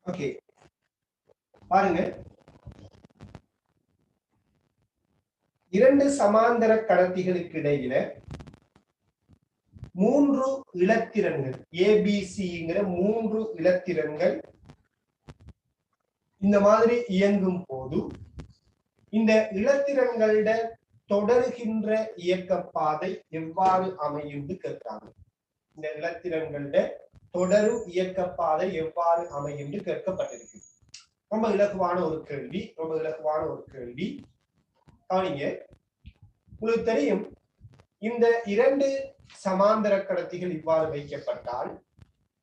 ஓகே, பாருங்க, இரண்டு சமாந்தர கடத்திகளுக்கு இடையில 3 இலத்திரன்கள் ஏபிசிங்கிற 3 இலத்திரன்கள் இந்த மாதிரி இயங்கும் போது இந்த இலத்திரன்களோட தொடர்கின்ற இயக்க பாதை எவ்வாறு அமையும் கேட்கிறாங்க. இந்த இலத்திரன்களோட தொடரும் இயக்க பாதை எவ்வாறு அமையும் கேட்கப்பட்டிருக்கு. ரொம்ப இலகுவான ஒரு கேள்வி, ரொம்ப இலகுவான ஒரு கேள்வி. கவனிங்க, உங்களுக்கு தெரியும், இந்த இரண்டு சமாந்தர கடத்திகள் இவ்வாறு வைக்கப்பட்டால்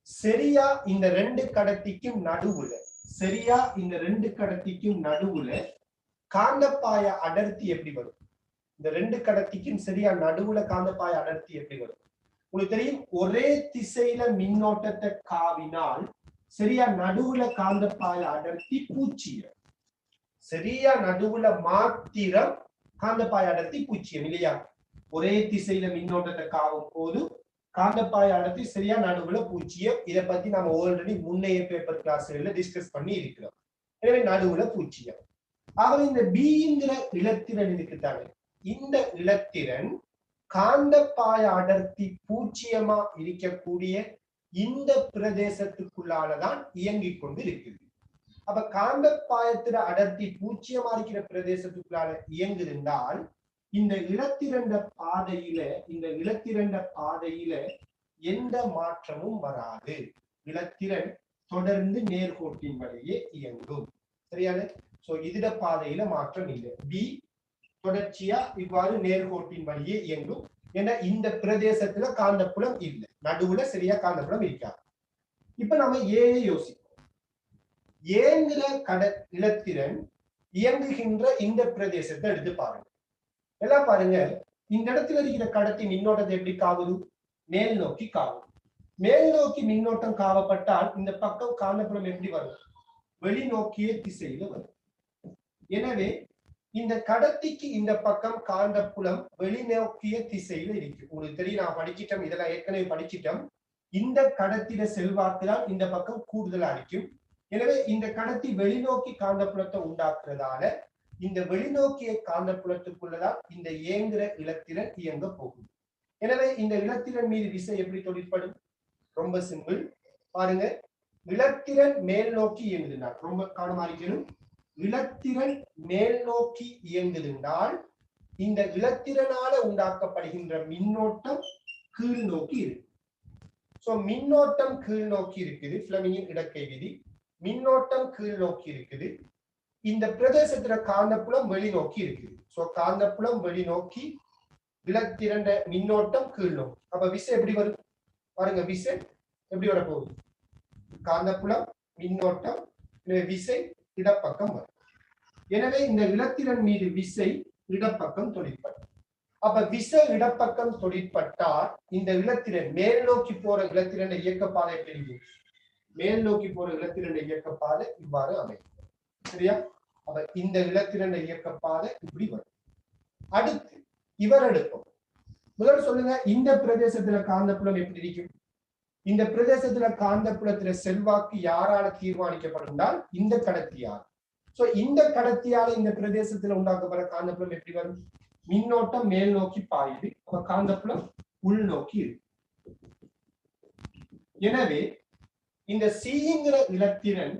சரியா இந்த ரெண்டு கடத்திக்கும் நடுவுல காந்தப்பாய அடர்த்தி எப்படி வரும்? இந்த ரெண்டு கடத்திக்கும் சரியா நடுவுல காந்தப்பாய அடர்த்தி எப்படி வரும்? உங்களுக்கு தெரியும், ஒரே திசையில மின்னோட்டத்தை காவினால் சரியா நடுவுல காந்தப்பாய அடர்த்தி 0. சரியா நடுவுல மாத்திரம் காந்தப்பாய அடர்த்தி 0 இல்லையா? ஒரே திசையில மின்னோட்டத்தை காவும் போது காந்தப்பாய அடர்த்தி சரியா நடுவுல 0. இதை பத்தி நம்ம ஆல்ரெடி முன்னைய பேப்பர் கிளாஸ்ல டிஸ்கஸ் பண்ணி இருக்கிறோம். எனவே நடுவுல 0. ஆகவே இந்த பிங்கிற இலத்திரன் இருக்குதானே, இந்த இலத்திரன் காந்தப்பாய அடர்த்தி 0 இருக்கக்கூடிய இந்த பிரதேசத்துக்குள்ளாலதான் இயங்கிக் கொண்டு இருக்குது. அப்ப காந்தப்பாயத்துல அடர்த்தி 0 இருக்கிற பிரதேசத்துக்குள்ளால இயங்குதிருந்தால் இந்த இலத்திரண்ட பாதையில எந்த மாற்றமும் வராது. இலத்திரன் தொடர்ந்து நேர்கோட்டின் வழியே இயங்கும். சரியான? சோ இதுட பாதையில மாற்றம் இல்லை. பி தொடர்ச்சியா இவ்வாறு நேர்கோட்டின் வழியே இயங்கும். ஏன்னா இந்த பிரதேசத்துல காந்தப்புலம் இல்லை, நடுவுல சரியா காந்தப்புலம் இருக்காது. இப்ப நம்ம ஏயை யோசிப்போம். ஏங்கிற இலத்திரன் இயங்குகின்ற இந்த பிரதேசத்தை எடுத்து பாருங்க. எல்லாம் பாருங்க, இந்த இடத்துல இருக்கிற கடத்தி மின்னோட்டத்தை எப்படி காவுது? மேல் நோக்கி காவும். மேல் நோக்கி மின்னோட்டம் காவப்பட்டால் இந்த பக்கம் காந்தப்புலம் எப்படி வரும்? வெளிநோக்கிய திசையில வரும். எனவே இந்த கடத்திக்கு இந்த பக்கம் காந்தப்புலம் வெளிநோக்கிய திசையில இருக்கு. உங்களுக்கு தெரியும், நான் படிச்சிட்டோம், இதெல்லாம் ஏற்கனவே படிச்சிட்டோம். இந்த கடத்திட செல்வாக்குதான் இந்த பக்கம் கூடுதலா இருக்கும். எனவே இந்த கடத்தி வெளிநோக்கி காந்தப்புலத்தை உண்டாக்குறதால இந்த வெளிநோக்கிய காந்தப்புலத்துக்குள்ளதான் இந்த இயங்குற இலத்திரன் இயங்க போகும். எனவே இந்த இலத்திரன் மீது விசை எப்படி தொழிற்படும்? ரொம்ப சிம்பிள். பாருங்க, இலத்திரன் மேல் நோக்கி இயங்குதுன்னா, ரொம்ப கவனமா இருக்கணும். இலத்திரன் மேல் நோக்கி இயங்குதுனால் இந்த இலத்திரனால உண்டாக்கப்படுகின்ற மின்னோட்டம் கீழ் நோக்கி இருக்கு. சோ மின்னோட்டம் கீழ் நோக்கி இருக்குது. ஃப்ளெமிங்கின் இடக்கை விதி. மின்னோட்டம் கீழ் நோக்கி இருக்குது. இந்த பிரதேசத்துல காந்தப்புலம் வெளிநோக்கி இருக்குது. சோ காந்தப்புலம் வெளிநோக்கி, இலத்திரண்ட மின்னோட்டம் கீழ் நோக்கி. அப்ப விசை எப்படி வரும் பாருங்க? விசை எப்படி வர போகுது? காந்தப்புலம், மின்னோட்டம், விசை இடப்பக்கம் வரும். எனவே இந்த இலத்திரன் மீது விசை இடப்பக்கம் தொழிற்படும். அப்ப விசை இடப்பக்கம் தொழிற்பட்டால் இந்த இலத்திரன் மேல் நோக்கி போற இலத்திரன் இயக்கப்பாதை எப்படி? மேல் நோக்கி போற இலத்திரன் இயக்கப்பாதை இவ்வாறு அமையும். சரியா? அப்ப இந்த இலத்திரன் இயக்கப்பாதை இப்படி வரும். அடுத்து இவர் எடுப்போம். முதல் சொல்லுங்க, இந்த பிரதேசத்துல காந்தப்புலம் எப்படி இருக்கும்? இந்த பிரதேசத்துல காந்தப்புலத்துல செல்வாக்கு யாரால தீர்மானிக்கப்படும்னால் இந்த கடத்தியால். சோ இந்த கடத்தியால இந்த பிரதேசத்துல உண்டாக்கப்படுற காந்தப்புலம் எப்படி வரும்? மின்னோட்டம் மேல் நோக்கி பாயுது. அப்ப காந்தப்புலம் உள் நோக்கி இருக்கு. எனவே இந்த சிங்கிற இலத்திரன்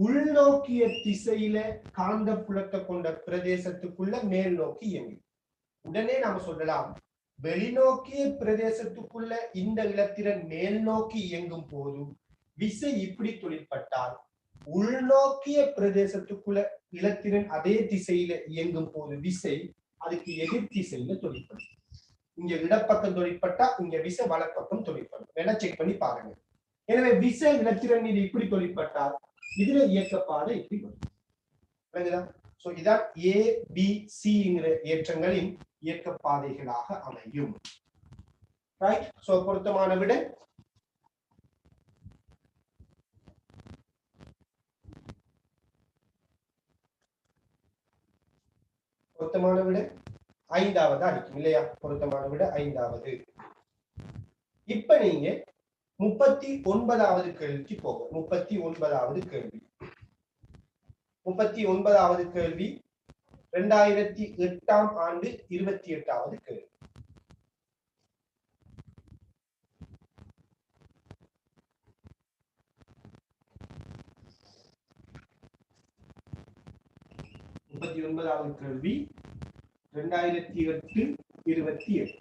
உள்நோக்கிய திசையில காந்தப்புலத்தை கொண்ட பிரதேசத்துக்குள்ள மேல் நோக்கி இயங்கும். உடனே நாம சொல்லலாம், வெளிநோக்கிய பிரதேசத்துக்குள்ள இந்த இலத்திரன் மேல் நோக்கி இயங்கும் போது விசை இப்படி தொழிற்பட்டால், உள்நோக்கிய பிரதேசத்துக்குள்ள இலத்திரன் அதே திசையில இயங்கும் போது விசை அதுக்கு எதிர் திசையில தொழிற்படும். இங்க இடப்பக்கம் தொழிற்பட்டா இங்க விசை வலப்பக்கம் தொழிற்படும். வேணா செக் பண்ணி பாருங்க. எனவே விசை இலத்திரன் மீது இப்படி தொழிற்பட்டால் இதுல இயக்கப்பாதை இப்படி வரும். சோ இதான் ஏ பி சிங்கிற ஏற்றங்களின் இயக்கப்பாதைகளாக அமையும். ரைட்? சோ பொருத்தமான விடை ஐந்தாவது அடிக்கும் இல்லையா? பொருத்தமான விடை ஐந்தாவது. இப்ப நீங்க 39வது கேள்விக்கு போக. 39வது கேள்வி 2008 ஆண்டு 28வது கேள்வி. கேள்வி 2008-28.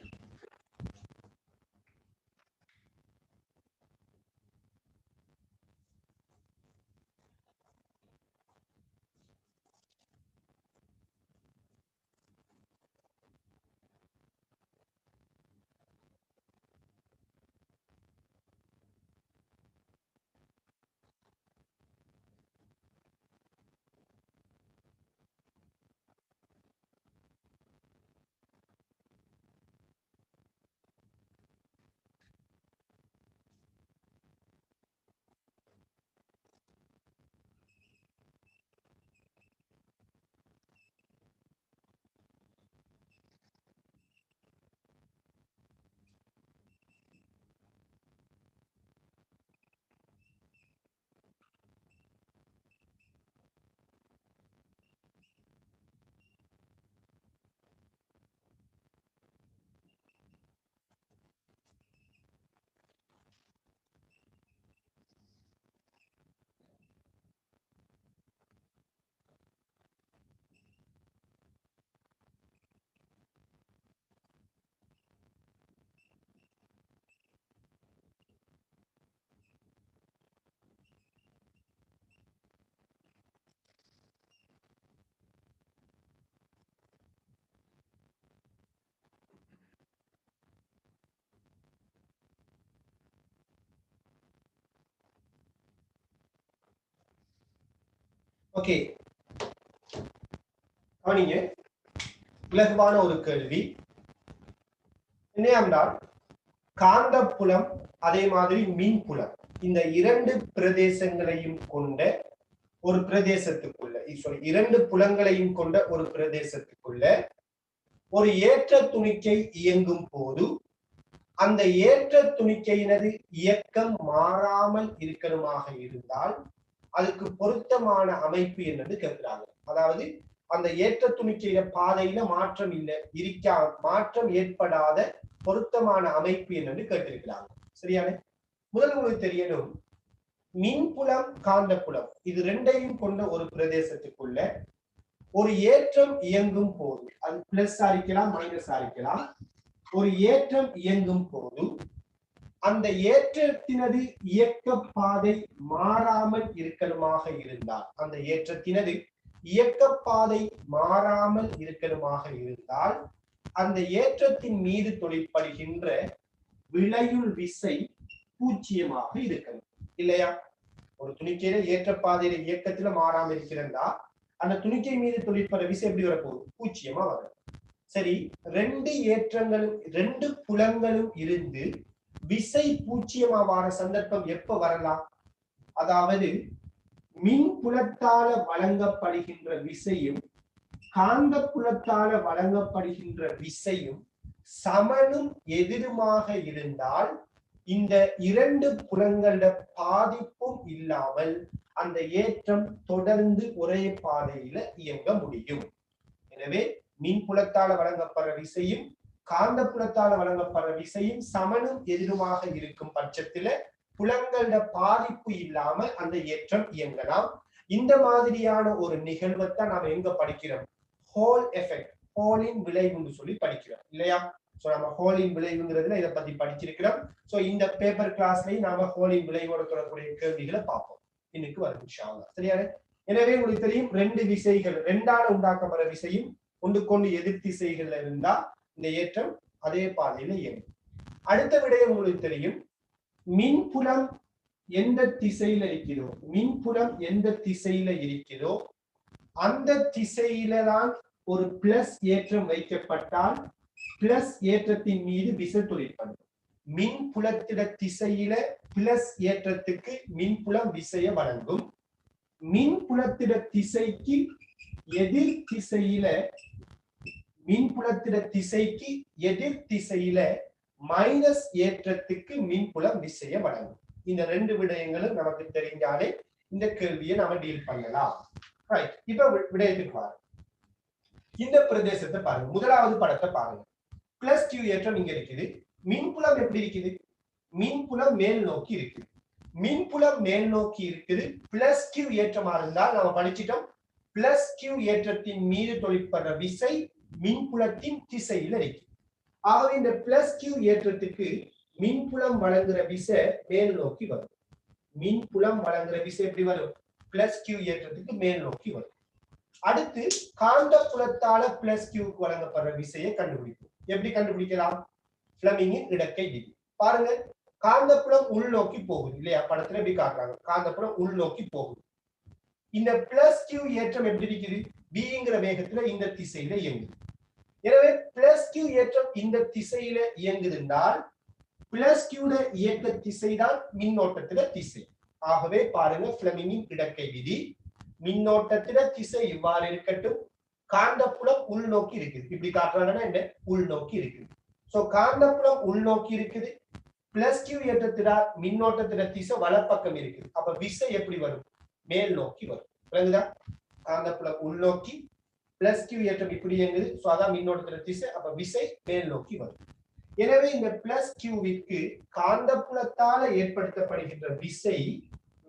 ஓகே, கவனிங்க, இலகுவான ஒரு கேள்வி. என்ன என்றால் காந்தப்புலம் அதே மாதிரி மின்புலம் இந்த இரண்டு பிரதேசங்களையும் கொண்ட ஒரு பிரதேசத்துக்குள்ள, இரண்டு புலங்களையும் கொண்ட ஒரு பிரதேசத்துக்குள்ள ஒரு ஏற்ற துணிக்கை இயங்கும் போது அந்த ஏற்ற துணிக்கையினது இயக்கம் மாறாமல் இருக்கணுமாக இருந்தால் அதுக்கு பொருத்தமான அமைப்பு என்னன்னு கேட்கிறாங்க. அதாவது அந்த ஏற்ற துணிக்கையில பாதையில மாற்றம் இல்லை இருக்கா, மாற்றம் ஏற்படாத பொருத்தமான அமைப்பு என்னன்னு கேட்டிருக்கிறாங்க. சரியான? முதல் உங்களுக்கு தெரியணும், மின்புலம் காந்தப்புலம் இது ரெண்டையும் கொண்ட ஒரு பிரதேசத்துக்குள்ள ஒரு ஏற்றம் இயங்கும் போது, அது பிளஸ் இருக்கலாம் மைனஸ் இருக்கலாம், ஒரு ஏற்றம் இயங்கும் போது அந்த ஏற்றத்தினது இயக்க பாதை மாறாமல் இருக்கணுமாக இருந்தால், அந்த ஏற்றத்தினது இயக்க பாதை மாறாமல் இருக்கணுமாக இருந்தால் அந்த ஏற்றத்தின் மீது தொழிற்படுகின்ற விளையுள் விசை பூஜ்ஜியமாக இருக்கணும். இல்லையா? ஒரு துணிக்கையில ஏற்ற பாதையில இயக்கத்துல மாறாம இருக்கிறதா அந்த துணிக்கை மீது தொழிற்படுற விசை எப்படி வரப்போகுது? பூஜ்ஜியமா வரும். சரி, ரெண்டு ஏற்றங்களும் ரெண்டு புலங்களும் இருந்து விசை பூஜ்ஜியமா வர சந்தர்ப்பம் எப்ப வரலாம்? அதாவது மின் புலத்தால வழங்கப்படுகின்ற விசையும் காந்த புலத்தால வழங்கப்படுகின்ற விசையும் சமனும் எதிருமாக இருந்தால் இந்த இரண்டு புலங்களோட பாதிப்பும் இல்லாமல் அந்த ஏற்றம் தொடர்ந்து ஒரே பாதையில இயங்க முடியும். எனவே மின் புலத்தால வழங்கப்படுற விசையும் காந்த புலத்தால வழங்கப்படுற விசையும் சமனும் எதிருமாக இருக்கும் பட்சத்துல புலங்களோட பாதிப்பு இல்லாம அந்த ஏற்றம் இயங்கலாம். இந்த மாதிரியான ஒரு நிகழ்வைத்தான் நாம எங்க படிக்கிறோம்? ஹோல் எஃபெக்ட், ஹோலின் விளைவுன்னு சொல்லி படிக்கிறோம். இல்லையா? சோ நம்ம ஹோலின் விளைவுங்கிறதுல இதை பத்தி படிச்சிருக்கிறோம். சோ இந்த பேப்பர் கிளாஸ்லயும் நாம ஹோலின் விளைவோட தொடர்புடைய கேள்விகளை பார்ப்போம். இன்னைக்கு வரும் இன்ஷா அல்லாஹ். சரியான? எனவே உங்களுக்கு தெரியும், ரெண்டு விசைகள், ரெண்டால உண்டாக்கப்படுற விசையும் ஒன்றுக்கொண்டு எதிர் திசைகள்ல இருந்தா இந்த ஏற்றம் அதே பாதையில இயங்கும். அடுத்த விடயம் உங்களுக்கு தெரியும், மின்புலம் எந்த திசையில இருக்கிறதோ, மின்புலம் எந்த திசையில இருக்கிறதோ அந்த திசையில தான் ஒரு பிளஸ் ஏற்றம் வைக்கப்பட்டால் பிளஸ் ஏற்றத்தின் மீது விசை தொழிற்படும். மின்புலத்திட திசையில பிளஸ் ஏற்றத்துக்கு மின்புலம் விசைய வழங்கும். மின்புலத்திட திசைக்கு எதிர் திசையில, மின்புலத்திட திசைக்கு எதிர் திசையில மைனஸ் ஏற்றத்துக்கு மின்புலம் விசைய வழங்கும். இந்த ரெண்டு விடயங்களும் நமக்கு தெரிஞ்சாலே இந்த கேள்வியை நாம டீல் பண்ணலாம். ரைட், இப்ப விடயத்துக்கு பாருங்க. இந்த பிரதேசத்தை பாருங்க, முதலாவது படத்தை பாருங்க. பிளஸ் கியூ ஏற்றம் இங்க இருக்குது. மின்புலம் எப்படி இருக்குது? மின்புலம் மேல் நோக்கி இருக்குது. மின்புலம் மேல் நோக்கி இருக்குது. பிளஸ் கியூ ஏற்றமா இருந்தால் நாம படிச்சிட்டோம், பிளஸ் கியூ ஏற்றத்தின் மீது தொழிற்படுற விசை மின்புலத்தின் திசையில் இருக்கு. ஆகவே இந்த பிளஸ் கியூ ஏற்றத்துக்கு மின்புலம் வழங்குற விசை மேல் நோக்கி வரும். மின்புலம் வழங்குற விசை எப்படி வரும்? பிளஸ் கியூ ஏற்றத்துக்கு மேல் நோக்கி வரும். அடுத்து காந்த புலத்தால பிளஸ் கியூக்கு வழங்கப்படுற விசையை கண்டுபிடிக்கும். எப்படி கண்டுபிடிக்கலாம்? ஃப்ளெமிங்கின் இடக்கை விதி. பாருங்க, காந்தப்புலம் உள்நோக்கி போகுது இல்லையா? படத்துல எப்படி காட்டுறாங்க, காந்தப்புலம் உள்நோக்கி போகுது. இந்த பிளஸ் கியூ ஏற்றம் எப்படி இருக்குது? பிங்கிற வேகத்துல இந்த திசையில இயங்குது. எனவே பிளஸ் கியூ ஏற்றம் இந்த திசையில இயங்குது என்றால் பிளஸ் கியூட இயக்க திசைதான் மின்னோட்டத்தில திசை. ஆகவே பாருங்க, ஃப்ளெமிங்கின் இடக்கை விதி, மின்னோட்டத்தில திசை இவ்வாறு இருக்கட்டும், காந்தப்புலம் உள்நோக்கி இருக்குது. இப்படி காட்டுறாங்கன்னா என்ன? உள்நோக்கி இருக்குது. சோ காந்தப்புலம் உள்நோக்கி இருக்குது, பிளஸ் கியூ ஏற்றத்தில மின்னோட்டத்தில திசை வலப்பக்கம் இருக்குது. அப்ப விசை எப்படி வரும்? மேல் நோக்கி வரும். விளங்குதா? காந்தப்புலம் உள்நோக்கி, பிளஸ் கியூ ஏற்றம் இப்படி இயங்குது, சோ அதான் மின்னோட்டத்தில திசை, அப்ப விசை மேல் நோக்கி வரும். எனவே இந்த பிளஸ் கியூவிற்கு காந்தப்புலத்தால ஏற்படுத்தப்படுகின்ற விசை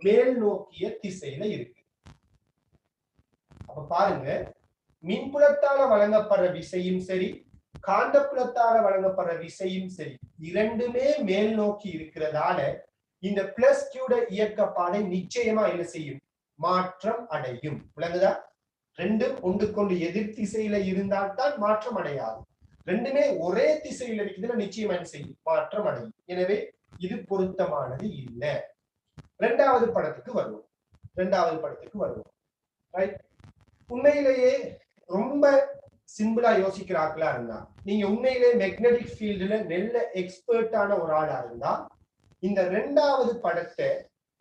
மேல் நோக்கிய திசையில இருக்கு. அப்ப பாருங்க, மின்புலத்தால வழங்கப்படுற விசையும் சரி, காந்தப்புலத்தால வழங்கப்படுற விசையும் சரி, இரண்டுமே மேல் நோக்கி இருக்கிறதால இந்த பிளஸ் கியூட இயக்க பாதை நிச்சயமா என்ன செய்யும்? மாற்றம் அடையும். விளங்குதா? ரெண்டும் ஒன்றுக்கொண்டு எதிர் திசையில இருந்தால்தான் மாற்றம் அடையாது. ரெண்டுமே ஒரே திசையில் இருக்குதுன்னா நிச்சயமா என்ன செய்யும்? மாற்றம் அடையும். எனவே இது பொருத்தமானது இல்லை. இரண்டாவது படத்துக்கு வருவோம். ரைட்? உண்மையிலேயே ரொம்ப சிம்பிளா யோசிக்கிறாங்களா இருந்தா, நீங்க உண்மையிலே மேக்னெட்டிக் ஃபீல்டுல நல்ல எக்ஸ்பர்ட்டான ஒரு ஆளா இருந்தா இந்த 2வது படத்தை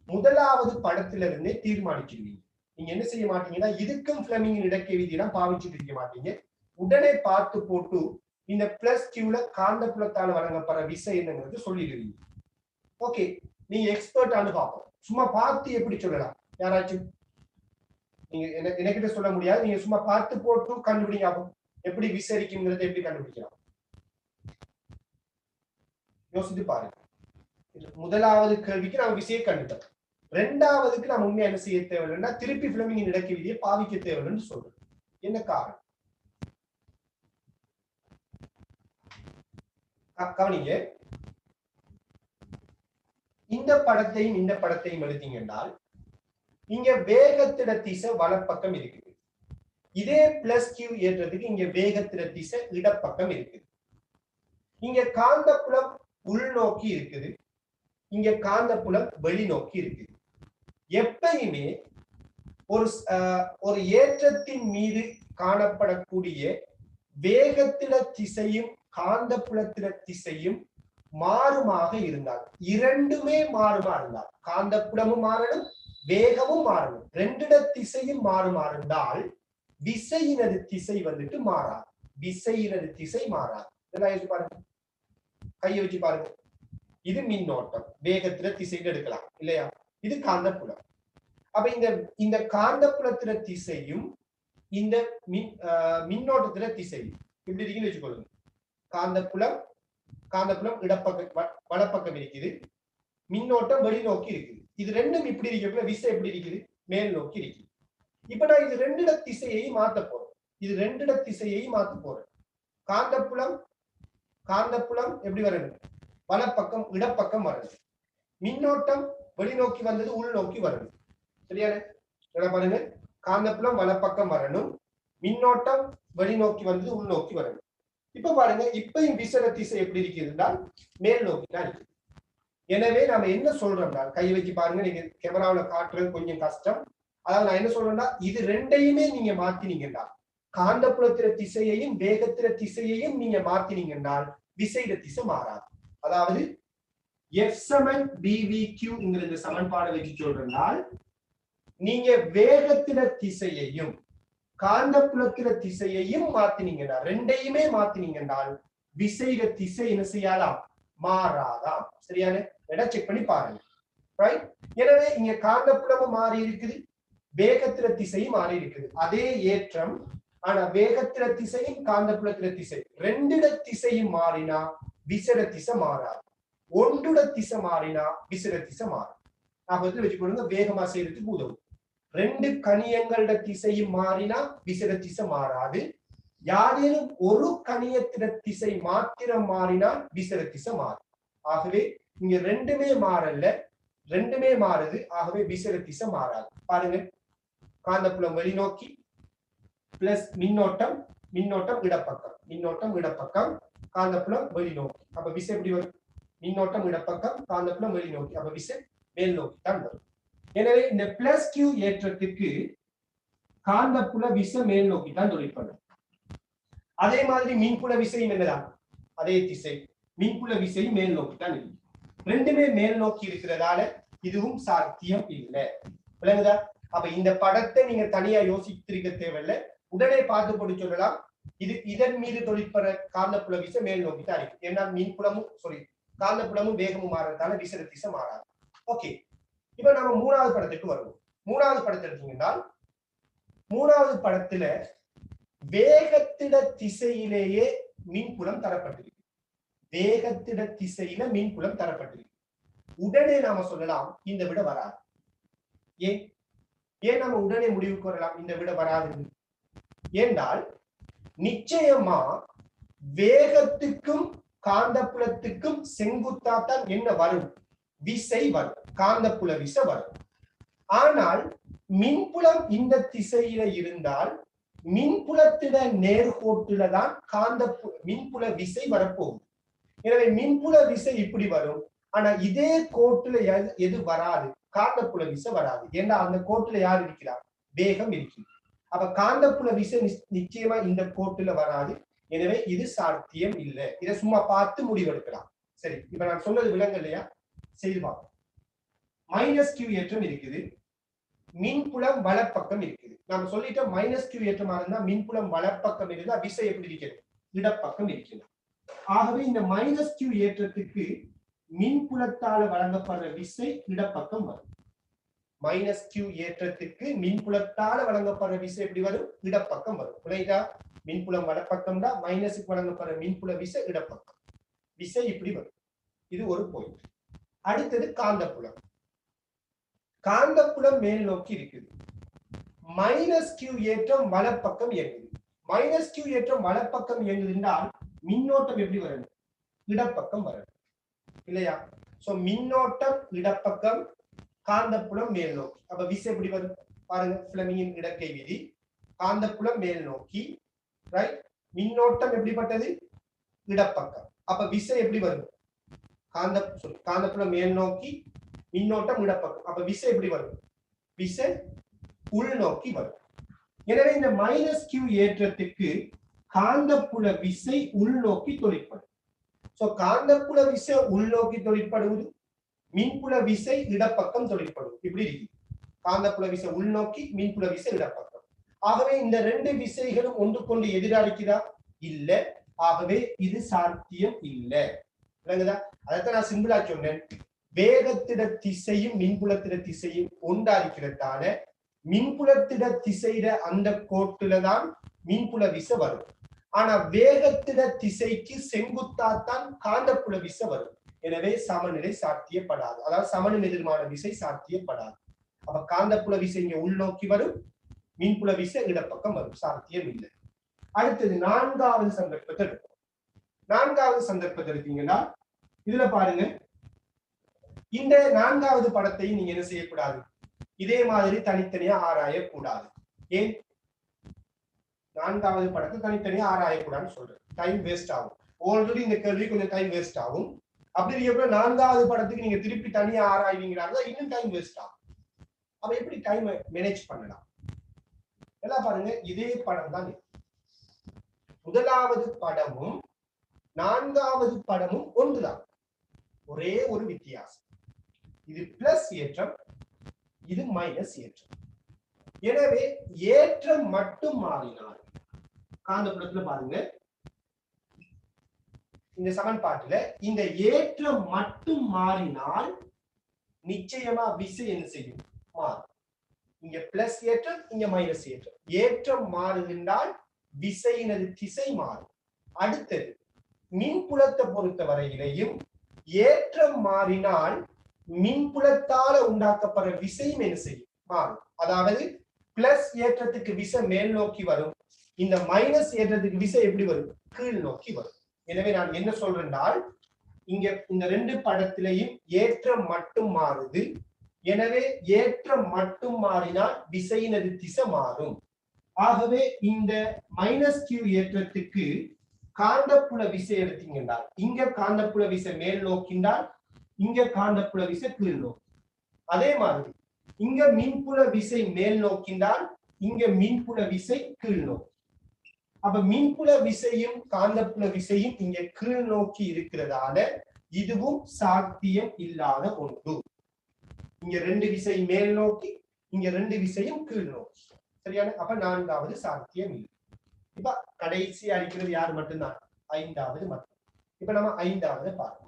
1வது படத்துல இருந்தே தீர்மானிச்சிருவீங்க. நீங்க என்ன செய்ய மாட்டீங்கன்னா இதுக்கும் ஃப்ளெமிங்கின் இடக்கை விதியெல்லாம் பாவிச்சுட்டு இருக்க மாட்டீங்க. உடனே பார்த்து போட்டு இந்த பிளஸ் கியூல காந்தப்புலத்தால் வழங்கப்படுற விசை என்னங்கிறது சொல்லிடுவீங்க. ஓகே, நீங்க எக்ஸ்பர்ட்டானு பார்ப்போம். சும்மா பார்த்து எப்படி சொல்லலாம்? யாராச்சும் நீங்க எனக்கிட்ட சொல்ல முடியாது. நீங்க சும்மா பார்த்து போட்டு கண்டுபிடிங்க. எப்படி விசரிக்குங்கிறத எப்படி கண்டுபிடிக்கலாம்? யோசித்து பாருங்க. 1வது கேள்விக்கு நம்ம விசையை கண்டுட்டோம். 2வதுக்கு நம்ம உண்மையா என்ன செய்ய தேவையில்லைன்னா திருப்பி ஃப்ளெமிங்கின் இடக்கை விதியை பாவிக்க தேவையில்லைன்னு சொல்றோம். என்ன காரணம்? கவனிங்க, இந்த படத்தையும் இந்த படத்தையும் எழுதிங்க என்றால் இங்க வேகத்திட திசை வலப்பக்கம் இருக்குது. இதே பிளஸ் கியூ ஏற்றதுக்கு இங்க வேகத்திட திசை இடப்பக்கம் இருக்குது. இங்க காந்தப்புலம் உள்நோக்கி இருக்குது, இங்க காந்தப்புலம் வெளிநோக்கி இருக்குது. எப்பயுமே ஒரு ஏற்றத்தின் மீது காணப்படக்கூடிய வேகத்திட திசையும் காந்தப்புலத்திட திசையும் மாறுமாக இருந்தால், இரண்டுமே மாறுமா இருந்தால், காந்தப்புலமும் மாறணும் வேகமும் மாறணும், ரெண்டிட திசையும் மாறுமா இருந்தால் விசையினது திசை வந்துட்டு மாறாது. விசையினது திசை மாறாது. இதெல்லாம் பாருங்க, கையை வச்சு பாருங்க. இது மின்னோட்டம், வேகத்தில திசைன்னு எடுக்கலாம் இல்லையா? இது காந்தப்புலம். அப்ப இந்த காந்தப்புலத்தில திசையும் இந்த மின்னோட்டத்தில திசையும் இப்படி இருக்குன்னு வச்சுக்கொள்ளுங்க. காந்தப்புலம் இடப்பக்கம் வலப்பக்கம் இருக்குது, மின்னோட்டம் வெளிநோக்கி இருக்குது. இது ரெண்டும் இப்படி இருக்க விசை எப்படி இருக்குது? மேல் நோக்கி இருக்குது. இப்ப நான் இது ரெண்டிட திசையையும் மாத்த போறேன். இது ரெண்டிட திசையையும் மாத்த போறேன். காந்தப்புலம் எப்படி வரணும்? வலப்பக்கம் இடப்பக்கம் வரணும். மின்னோட்டம் வெளிநோக்கி வந்தது உள்நோக்கி வரணும். சரியான? பாருங்க, காந்தப்புலம் வலப்பக்கம் வரணும், மின்னோட்டம் வெளிநோக்கி வந்தது உள்நோக்கி வரணும். இப்ப பாருங்க, இப்பயும் விசைட திசை எப்படி இருக்குதுன்னா மேல் நோக்கி தான் இருக்கு. எனவே நாம என்ன சொல்றோம்னா, கை வச்சு பாருங்க, நீங்க கேமராவில் காட்டுறது கொஞ்சம் கஷ்டம். அதாவது நான் என்ன சொல்றேன்னா, இது ரெண்டையுமே நீங்க மாத்தினீங்கன்னா, காந்தப்புலத்திற திசையையும் வேகத்திற திசையையும் நீங்க மாத்தினீங்கன்னால் விசைட திசை மாறாது. அதாவது F சமன் BVQ இந்த சமன்பாடு வச்சு சொல்றனால், நீங்க வேகத்திற திசையையும் காந்தப்புலத்திற திசையையும் மாத்தினீங்கன்னா, ரெண்டையுமே மாத்தினீங்கன்னால் விசைட திசை என்ன செய்யலாம்? மாறாதாம். சரியான? செக் பண்ணி பாருங்க. ரைட்? எனவே இங்க காந்தப்புலமும் மாறி இருக்குது, வேகத்திற திசையும் மாறி இருக்குது. அதே ஏற்றம், ஆனா வேகத்திற திசையும் காந்தப்புலத்திற திசை ரெண்டிட திசையும் மாறினா விசைட திசை மாறாது. ஒன்றுட திசை மாறினா விசைட திசை மாறும். வச்சுக்கொள்ளுங்க, வேகமா செய்யறதுக்கு உதவும். ரெண்டு கணியங்களோட திசையும் மாறினா விசைட திசை மாறாது. யாரேனும் ஒரு கணியத்திட திசை மாத்திரம் மாறினால் விசைட திசை மாறும். ஆகவே இங்க ரெண்டுமே மாறல, ரெண்டுமே மாறுது. ஆகவே விசைட திசை மாறாது. பாருங்க, காந்தப்புலம் வெளிநோக்கி பிளஸ் மின்னோட்டம் இடப்பக்கம், காந்தப்புலம் வெளிநோக்கி. அப்ப விசை எப்படி வரும்? மின்னோட்டம் இடப்பக்கம், காந்தப்புலம் வெளிநோக்கி. அப்ப விசை மேல் நோக்கி தான் வரும். எனவே இந்த பிளஸ் கியூ ஏற்றத்துக்கு காந்தப்புல விசை மேல் நோக்கி தான் தொழிற்படும். அதே மாதிரி மின்புல விசையும் என்னதான்? அதே திசை. மின்புல விசை மேல் நோக்கி தான் இருக்கு. ரெண்டுமே மேல் நோக்கி இருக்கிறதால இதுவும் சாத்தியம் இல்லை. விளங்குதா? அப்ப இந்த படத்தை நீங்க தனியா யோசித்திருக்க தேவையில்லை, உடனே பார்த்து போட்டு சொல்லலாம். இதன் மீது தொழிற்பட காந்தப்புல விசை மேல் நோக்கி தான் இருக்கு. ஏன்னா மின்புலமும் காந்தப்புலமும் வேகமும் மாறதால விசைட திசை மாறாது. ஓகே, இப்ப நம்ம 3வது படத்துக்கு வருவோம். 3வது படத்தை எடுத்தீங்கன்னா, 3வது படத்துல வேகத்திட திசையிலேயே மின்புலம் தரப்பட்டிருக்கு. வேகத்திட திசையில மின்புலம் தரப்பட்டிருக்கு. உடனே நாம சொல்லலாம் இந்த விட வராது. ஏன் நம்ம உடனே முடிவுக்கு வரலாம் இந்த விட வராது? ஏனால் நிச்சயமா வேகத்துக்கும் காந்தப்புலத்துக்கும் செங்குத்தாத்தான் என்ன வரும்? விசை வரும், காந்தப்புல விசை வரும். ஆனால் மின்புலம் இந்த திசையில இருந்தால் மின்புலத்திட நேர்கோட்டில தான் மின்புல விசை வரப்போகுது. எனவே மின்புல விசை இப்படி வரும். ஆனா இதே கோட்டுல எது வராது? காந்தப்புல விசை வராது. ஏன்னா அந்த கோட்டுல யார் இருக்கிறார்? வேகம் இருக்குது. அப்ப காந்தப்புல விசை நிச்சயமா இந்த கோட்டுல வராது. எனவே இது சாத்தியம் இல்லை. இதை சும்மா பார்த்து முடிவெடுக்கலாம். சரி, இப்ப நான் சொன்னது விளங்க இல்லையா? செய்து பார்ப்போம். மைனஸ் கியூ ஏற்றம் இருக்குது, மின்புலம் வலப்பக்கம் இருக்குது. நாம சொல்லிட்டோம் மைனஸ் கியூ ஏற்றமா இருந்தா மின்புலம் வலப்பக்கம் இருந்தா விசை எப்படி இருக்கிறது? இடப்பக்கம் இருக்கிறது. ஆகவே இந்த மைனஸ் கியூ ஏற்றத்துக்கு மின்புலத்தால வழங்கப்படுற விசை இடப்பக்கம் வரும். மைனஸ் கியூ ஏற்றத்துக்கு மின்புலத்தால வழங்கப்படுற விசை எப்படி வரும்? இடப்பக்கம் வரும். புரியுதா? மின்புலம் வலப்பக்கம்னா மைனஸுக்கு வழங்கப்படுற மின்புல விசை இடப்பக்கம். விசை இப்படி வரும். இது ஒரு பாயிண்ட். அடுத்தது காந்தப்புலம். காந்தப்புலம் மேல் நோக்கி இருக்குது. மைனஸ் கியூ ஏற்றம் வலப்பக்கம் இயங்குது. மைனஸ் கியூ ஏற்றம் வலப்பக்கம் இயங்குதுன்றால் மின்னோட்டம் எப்படி வரும்? இடப்பக்கம் வரும் இல்லையா? சோ மின்னோட்டம் இடப்பக்கம், காந்தப்புலம் மேல் நோக்கி. அப்ப விசை எப்படி வரும் பாருங்க. ஃப்ளெமிங்கின் இடக்கை விதி. காந்தப்புலம் மேல் நோக்கி, ரைட்? மின்னோட்டம் எப்படிப்பட்டது? இடப்பக்கம். அப்ப விசை எப்படி வரும்? காந்தப்புலம் மேல் நோக்கி, மின்னோட்டம் இடப்பக்கம். அப்ப விசை எப்படி வரும்? விசை உள்நோக்கி வரும். எனவே இந்த மைனஸ் கியூ ஏற்றத்துக்கு காந்தப்புல விசை உள்நோக்கி தொழிற்படும். சோ காந்தப்புல விசை உள்நோக்கி தொழிற்படுவது, மின்புல விசை இடப்பக்கம் தொழிற்படும். இப்படி இருக்கு. காந்தப்புல விசை உள்நோக்கி, மின்புல விசை இடப்பக்கம். ஆகவே இந்த ரெண்டு விசைகளும் ஒன்றுக்கொண்டு எதிராளிக்குதா? இல்ல. ஆகவே இது சாத்தியம் இல்லை. விளங்குதா? அதைத்தான் நான் சிம்பிளா சொன்னேன். வேகத்திட திசையும் மின்புலத்திட திசையும் ஒன்றாளிக்கிறதால மின்புலத்திட திசையிட அந்த கோட்டுல தான் மின்புல விசை வரும். ஆனா வேகத்திட திசைக்கு செங்குத்தாத்தான் காந்தப்புல விசை வரும். எனவே சமநிலை சாத்தியப்படாது. அதாவது சமண எதிர்மான விசை சாத்தியப்படாது. அப்ப காந்தப்புல விசை இங்க உள்நோக்கி வரும், மின்புல விசை இடப்பக்கம் வரும். சாத்தியம் இல்லை. அடுத்தது நான்காவது சந்தர்ப்பத்தை எடுப்போம். நான்காவது சந்தர்ப்பத்தை எடுத்தீங்கன்னா இதுல பாருங்க, இந்த நான்காவது படத்தை நீங்க என்ன செய்யக்கூடாது? இதே மாதிரி தனித்தனியா ஆராயக்கூடாது. ஏன்? நான்காவது படத்தை தனித்தனியா ஆராயக்கூடாதுன்னு சொல்றேன். டைம் வேஸ்ட் ஆகும். ஆல்ரெடி இந்த கேள்வி கொஞ்சம் டைம் வேஸ்ட் ஆகும். அப்படி இருக்க நான்காவது படத்துக்கு நீங்க திருப்பி தனியா ஆராய்வீங்களா? இன்னும் டைம் வேஸ்ட் ஆகும். அப்ப எப்படி டைம் மேனேஜ் பண்ணலாம்? எல்லாம் பாருங்க, இதே படம் தான். முதலாவது படமும் நான்காவது படமும் ஒன்றுதான். ஒரே ஒரு வித்தியாசம். இது பிளஸ் ஏற்றம், இது மைனஸ் ஏற்றம். எனவே ஏற்றம் மட்டும் மாறினால், காந்தப்புலத்துல பாருங்க, இந்த சமன்பாட்டுல இந்த ஏற்றம் மட்டும் மாறினால் நிச்சயமா விசை என்ன செய்யும்? மாறும். இங்க பிளஸ் ஏற்றம், இங்க மைனஸ் ஏற்றம். ஏற்றம் மாறுகின்றால் விசையினது திசை மாறும். அடுத்தது மின்புலத்தை பொறுத்த வரையிலையும் ஏற்றம் மாறினால் மின்புலத்தால உண்டாக்கப்படுற விசையும் என்ன செய்யும்? மாறும். அதாவது பிளஸ் ஏற்றத்துக்கு விசை மேல் நோக்கி வரும், இந்த மைனஸ் ஏற்றத்துக்கு விசை எப்படி வரும்? கீழ் நோக்கி வரும். எனவே நான் என்ன சொல்றேன்னால், இங்க இந்த ரெண்டு படத்திலையும் ஏற்றம் மட்டும் மாறுது. எனவே ஏற்றம் மட்டும் மாறினால் விசையினது திசை மாறும். ஆகவே இந்த மைனஸ் கியூ ஏற்றத்துக்கு காந்தப்புல விசை எடுத்தீங்கன்னா, இங்க காந்தப்புல விசை மேல் நோக்கின்றால் இங்க காந்தப்புல விசை கீழ் நோக்கி. அதே மாதிரி இங்க மின்புல விசை மேல் நோக்கின்றால் இங்க மின்புல விசை கீழ் நோக்கி. அப்ப மின்புல விசையும் காந்தப்புல விசையும் இங்க கீழ் நோக்கி இருக்கிறதால இதுவும் சாத்தியம் இல்லாத ஒன்று. இங்க ரெண்டு விசை மேல் நோக்கி, இங்க ரெண்டு விசையும் கீழ் நோக்கி. சரியான? அப்ப நான்காவது சாத்தியம் இல்லை. இப்ப கடைசி அடிக்கிறது யார் மட்டும்தான்? ஐந்தாவது மட்டும். இப்ப நம்ம ஐந்தாவது பார்ப்போம்.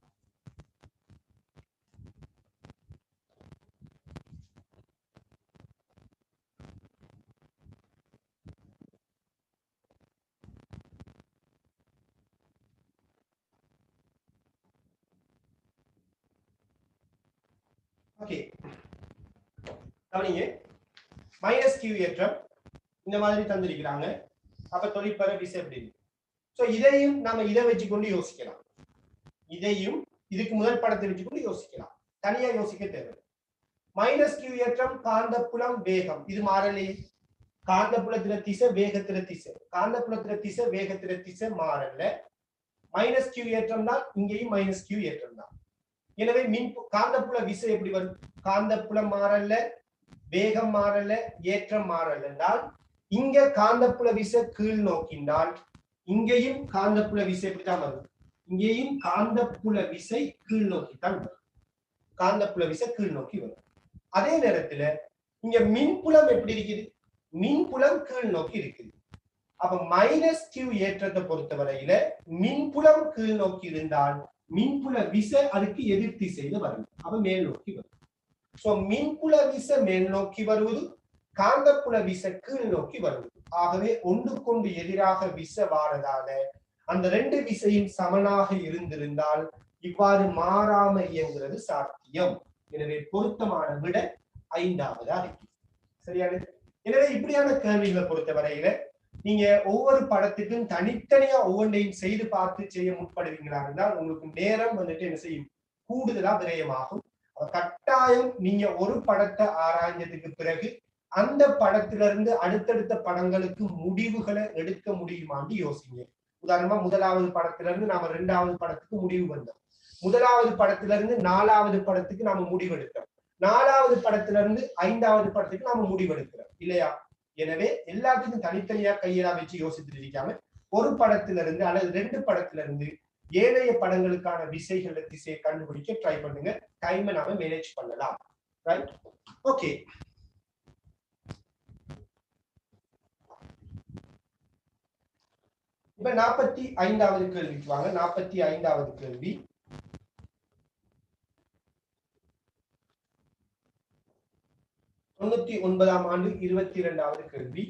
ஓகே, கவனிங்க. மைனஸ் கியூ ஏற்றம் இந்த மாதிரி தந்திருக்கிறாங்க. அப்ப தொழிற்பெற விசை எப்படி இருக்கு? சோ இதையும் நாம இதை வச்சுக்கொண்டு யோசிக்கலாம். இதையும் இதுக்கு முதல் படத்தை வச்சுக்கொண்டு யோசிக்கலாம். தனியா யோசிக்க தேவை. மைனஸ் கியூ ஏற்றம், காந்தப்புலம், வேகம் இது மாறலையே. காந்தப்புலத்தில திசை, வேகத்தில திசை. காந்தப்புலத்தில திசை, வேகத்தில திசை மாறல. மைனஸ் கியூ ஏற்றம் தான், இங்கேயும் மைனஸ் கியூ ஏற்றம் தான். எனவே காந்தப்புல விசை எப்படி வரும்? காந்தப்புலம் மாறல, வேகம் மாறல, ஏற்றம் மாறல என்றால் இங்க காந்தப்புல விசை கீழ் நோக்கினால் இங்கேயும் காந்தப்புல விசை இப்படித்தான் வரும். இங்கேயும் காந்தப்புல விசை கீழ் நோக்கித்தான் வரும். காந்தப்புல விசை கீழ் நோக்கி வரும். அதே நேரத்துல இங்க மின்புலம் எப்படி இருக்குது? மின்புலம் கீழ் நோக்கி இருக்குது. அப்ப -q ஏற்றத்தை பொறுத்தவரையில மின்புலம் கீழ் நோக்கி இருந்தால் மின்புல விசை அதுக்கு எதிர் திசையில வரும். அப்ப மேல் நோக்கி வரும். சோ மின்புல விசை மேல் நோக்கி வருவது, காந்தப்புல விசை கீழ் நோக்கி வருவது. ஆகவே ஒன்றுக்கொண்டு எதிராக விசை வாரதால அந்த ரெண்டு விசையும் சமனாக இருந்திருந்தால் இவ்வாறு மாறாம இயங்குறது சாத்தியம். எனவே பொருத்தமான விட 5வதா இருக்கு. சரியான? எனவே இப்படியான கேள்விகளை பொறுத்தவரையில நீங்க ஒவ்வொரு படத்துக்கும் தனித்தனியா ஒவ்வொன்றையும் செய்து பார்த்து செய்ய முற்படுவீங்களா இருந்தால் உங்களுக்கு நேரம் வந்துட்டு என்ன செய்யும்? கூடுதலா விரயமாகும். கட்டாயம் நீங்க ஒரு படத்தை ஆராய்ஞ்சதுக்கு பிறகு அந்த படத்திலிருந்து அடுத்தடுத்த படங்களுக்கு முடிவுகளை எடுக்க முடியுமான்னு யோசிங்க. உதாரணமா முதலாவது படத்திலிருந்து நாம 2வது படத்துக்கு முடிவு வந்தோம். முதலாவது படத்திலிருந்து 4வது படத்துக்கு நாம முடிவெடுக்கிறோம். 4வது படத்திலிருந்து 5வது படத்துக்கு நாம முடிவெடுக்கிறோம் இல்லையா? எனவே எல்லாத்துக்கும் தனித்தனியா கையெல்லா வச்சு யோசிச்சுட்டு இருக்காம ஒரு படத்திலிருந்து அல்லது 2 படத்திலிருந்து ஏனைய படங்களுக்கான விசைகள திசையை கண்டுபிடிக்க ட்ரை பண்ணுங்க. டைமை நாம மேனேஜ் பண்ணலாம். ரைட்? ஓகே. இப்ப 45வது கேள்விக்கு வாங்க. 45வது கேள்வி. ஆண்டு 22வது கேள்வி.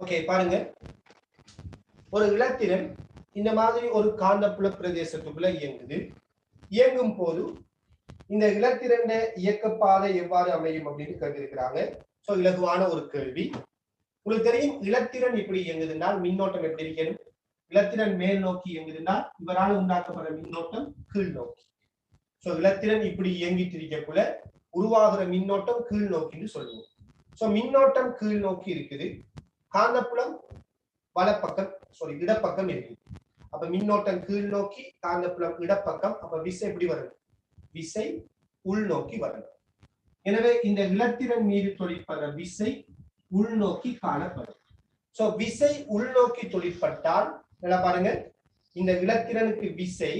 ஓகே பாருங்க. ஒரு இலத்திரன் இந்த மாதிரி ஒரு காந்தப்புல பிரதேசத்துக்குள்ள இயங்குது. இயங்கும் போது இந்த இலத்திரண்ட இயக்க பாதை எவ்வாறு அமையும் அப்படின்னு கேட்டிருக்கிறாங்க. சோ இலகுவான ஒரு கேள்வி. உங்களுக்கு தெரியும் இலத்திரன் இப்படி இயங்குதுனால் மின்னோட்டம் எப்படி இருக்கணும்? இலத்திரன் மேல் நோக்கி இயங்குதுனால் இவரால் உண்டாக்கப்படுற மின்னோட்டம் கீழ் நோக்கி. சோ இலத்திரன் இப்படி இயங்கிட்டு இருக்கக்குள்ள உருவாகிற மின்னோட்டம் கீழ் நோக்கின்னு சொல்லுவோம். சோ மின்னோட்டம் கீழ் நோக்கி இருக்குது. காந்தப்புலம் வலப்பக்கம் இடப்பக்கம் இருக்குது. அப்ப மின்னோட்டம் கீழ் நோக்கி, காந்தப்புலம் இடப்பக்கம். அப்ப விசை எப்படி வரும்? விசை உள்நோக்கி வரும். எனவே இந்த இலத்திரன் மீது தொழிற்படுற விசை உள்நோக்கி காணப்படும். சோ விசை உள்நோக்கி தொழிற்பட்டால் நல்லா பாருங்க, இந்த இலத்திரனுக்கு விசை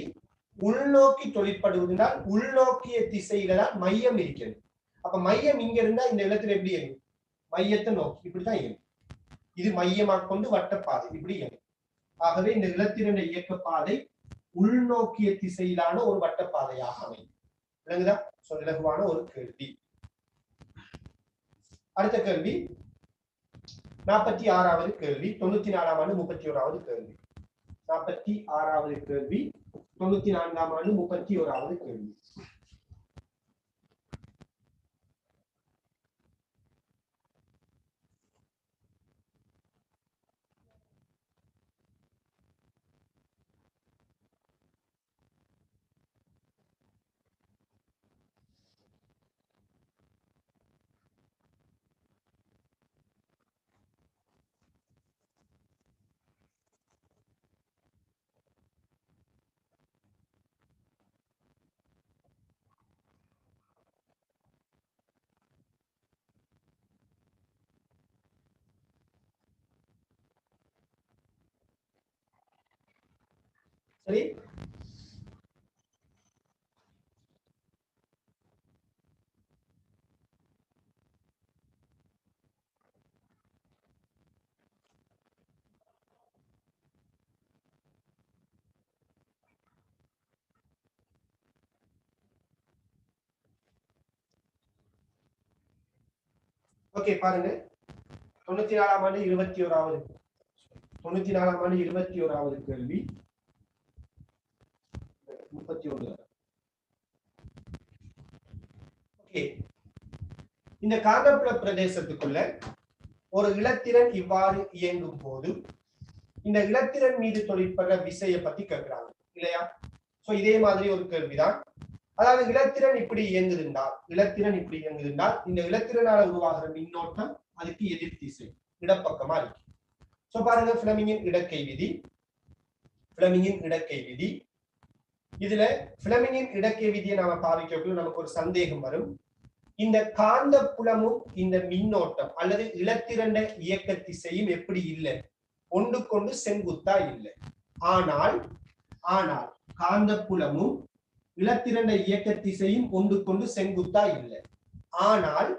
உள்நோக்கி தொழிற்படுவதால் உள்நோக்கிய திசையில தான் மையம் இருக்கிறது. அப்ப மையம் இங்க இருந்தா இந்த இலத்திரன் எப்படி இயங்கும்? மையத்தை நோக்கி இப்படித்தான் இயங்கும். இது மையமாக கொண்டு வட்டப்பாதை இப்படி இயங்கும். ஆகவே இந்த இலத்திரன் இயக்க பாதை உள்நோக்கிய திசையிலான ஒரு வட்டப்பாதையாக அமையும். விளங்குதா? சோ இலகுவான ஒரு கேள்வி. அடுத்த கேள்வி 46வது கேள்வி. 94ஆம் ஆண்டு 31வது கேள்வி. 46வது கேள்வி 94ஆம் ஆண்டு 31வது கேள்வி. சரி, ஓகே பாருங்க. 94ஆம் ஆண்டு 21வது 94ஆம் ஆண்டு 21வது கேள்வி 31. ஓகே, இந்த காந்தப்புல பிரதேசத்துக்குள்ள ஒரு இலத்திரன் இவ்வாறு இயங்கும் போது இந்த இலத்திரன் மீது தொழிற்படுற விசையை பத்தி கேட்கிறாங்க இல்லையா? சோ இதே மாதிரி ஒரு கேள்விதான். அதாவது இலத்திரன் இப்படி இயங்குதுண்டால் இந்த இலத்திரனால உருவாகிற மின்னோட்டம் அதுக்கு எதிர் திசை இடப்பக்கமா இருக்கு. சோ பாருங்க, ஃபிளமிங்கின் இடக்கை விதி. இதுல ஃபிளமிங்கின் இடக்கை விதியை நாம பாவிக்கக்குள்ள நமக்கு ஒரு சந்தேகம் வரும். இந்த காந்த புலமும் இந்த மின்னோட்டம் அல்லது இலத்திரண்ட இயக்க திசையும் எப்படி இல்லை, ஒன்றுக்கொண்டு செங்குத்தா இல்லை. ஆனால் காந்த புலமும் இலத்திரண்ட இயக்க திசையும் ஒன்றுக்கொண்டு செங்குத்தா இல்லை. ஆனால்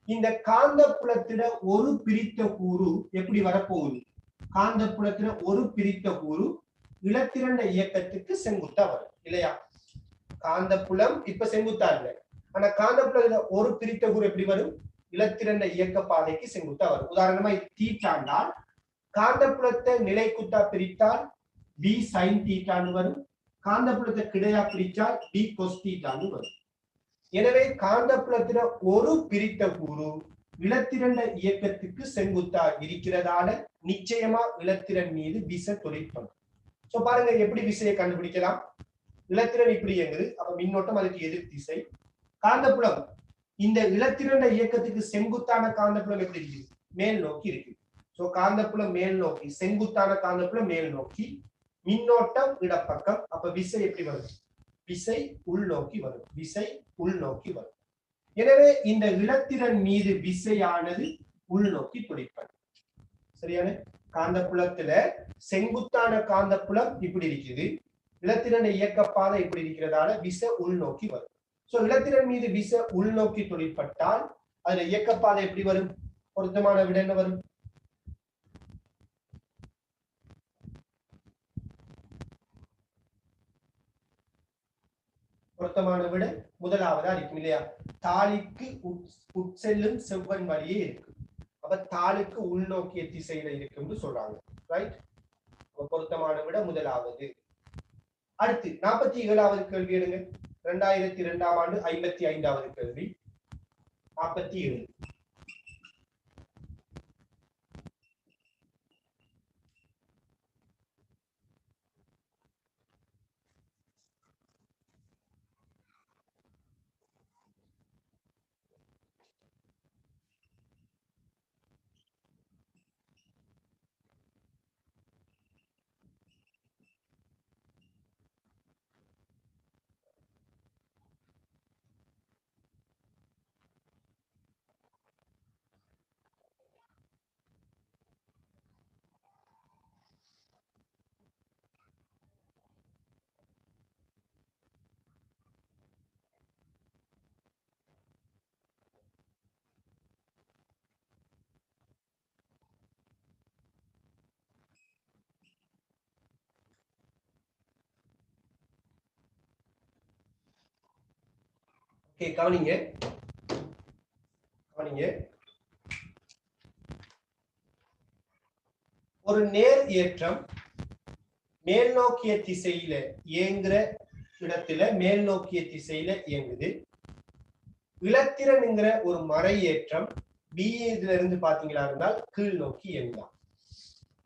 இந்த காந்த புலத்திட ஒரு பிரித்த கூறு எப்படி வரப்போகுது? காந்த புலத்திட ஒரு பிரித்த கூறு இலத்திரண்ட இயக்கத்துக்கு செங்குத்தா வரும் இல்லையா? காந்த புலம் இப்ப செங்குத்தா இல்லை, ஆனா காந்த புலத்துல ஒரு பிரித்த கூறு எப்படி வரும்? இலத்திரண்ட இயக்க பாதைக்கு செங்குத்தா வரும். உதாரணமா இது தீட்டாண்டால் காந்த புலத்தை நிலைக்குத்தா பிரித்தால் பி சைன் தீட்டான்னு வரும். காந்த புலத்தை கிடையா பிரித்தால் பி கொஸ் தீட்டான்னு வரும். எனவே காந்த புலத்தில ஒரு பிரித்த கூறு இலத்திரண்ட இயக்கத்துக்கு செங்குத்தா இருக்கிறதால நிச்சயமா இலத்திரன் மீது விசை தொழிற்படும். சோ பாருங்க எப்படி விசையை கண்டுபிடிக்கலாம். இலத்திரன் இப்படி இயங்குது, அப்ப மின்னோட்டம் அதுக்கு எதிர் திசை. காந்தப்புலம் இந்த இலத்திரண்ட இயக்கத்துக்கு செங்குத்தான காந்தப்புலம் எப்படி இருக்கு? மேல் நோக்கி இருக்கு. சோ காந்தப்புலம் மேல் நோக்கி, செங்குத்தான காந்தப்புலம் மேல் நோக்கி, மின்னோட்டம் இடப்பக்கம். அப்ப விசை எப்படி வரும்? விசை உள்நோக்கி வரும். எனவே இந்த இலத்திரன் மீது விசையானது உள்நோக்கி தொழிற்படும். சரியான? காந்தப்புலத்துல செங்குத்தான காந்தப்புலம் இப்படி இருக்குது, இலத்திரன் இயக்கப்பாதை இப்படி இருக்கிறதால விசை உள்நோக்கி வரும். சோ இலத்திரன் மீது விசை உள்நோக்கி தொழிற்பட்டால் அதுல இயக்கப்பாதை எப்படி வரும்? பொருத்தமான விட என்ன வரும்? பொருத்தமான விட முதலாவதா இருக்கும் இல்லையா? தாளிக்கு உட்செல்லும் செவ்வன் வழியே இருக்கு. அப்ப தாளுக்கு உள்நோக்கிய திசையில இருக்குன்னு சொல்றாங்க. ரைட்? பொருத்தமான விட முதலாவது. அடுத்து 47வது கேள்வி எடுங்க. 2002ஆம் ஆண்டு 55வது கேள்வி. 47. கவனிங்க. ஒரு நேர் ஏற்றம் மேல் நோக்கிய திசையில இயங்குற இடத்துல மேல் நோக்கிய திசையில இயங்குது. இலத்திரன்ங்கிற ஒரு மறை ஏற்றம் பி இதுல இருந்து பாத்தீங்களா இருந்தால் கீழ் நோக்கி இயங்கலாம்.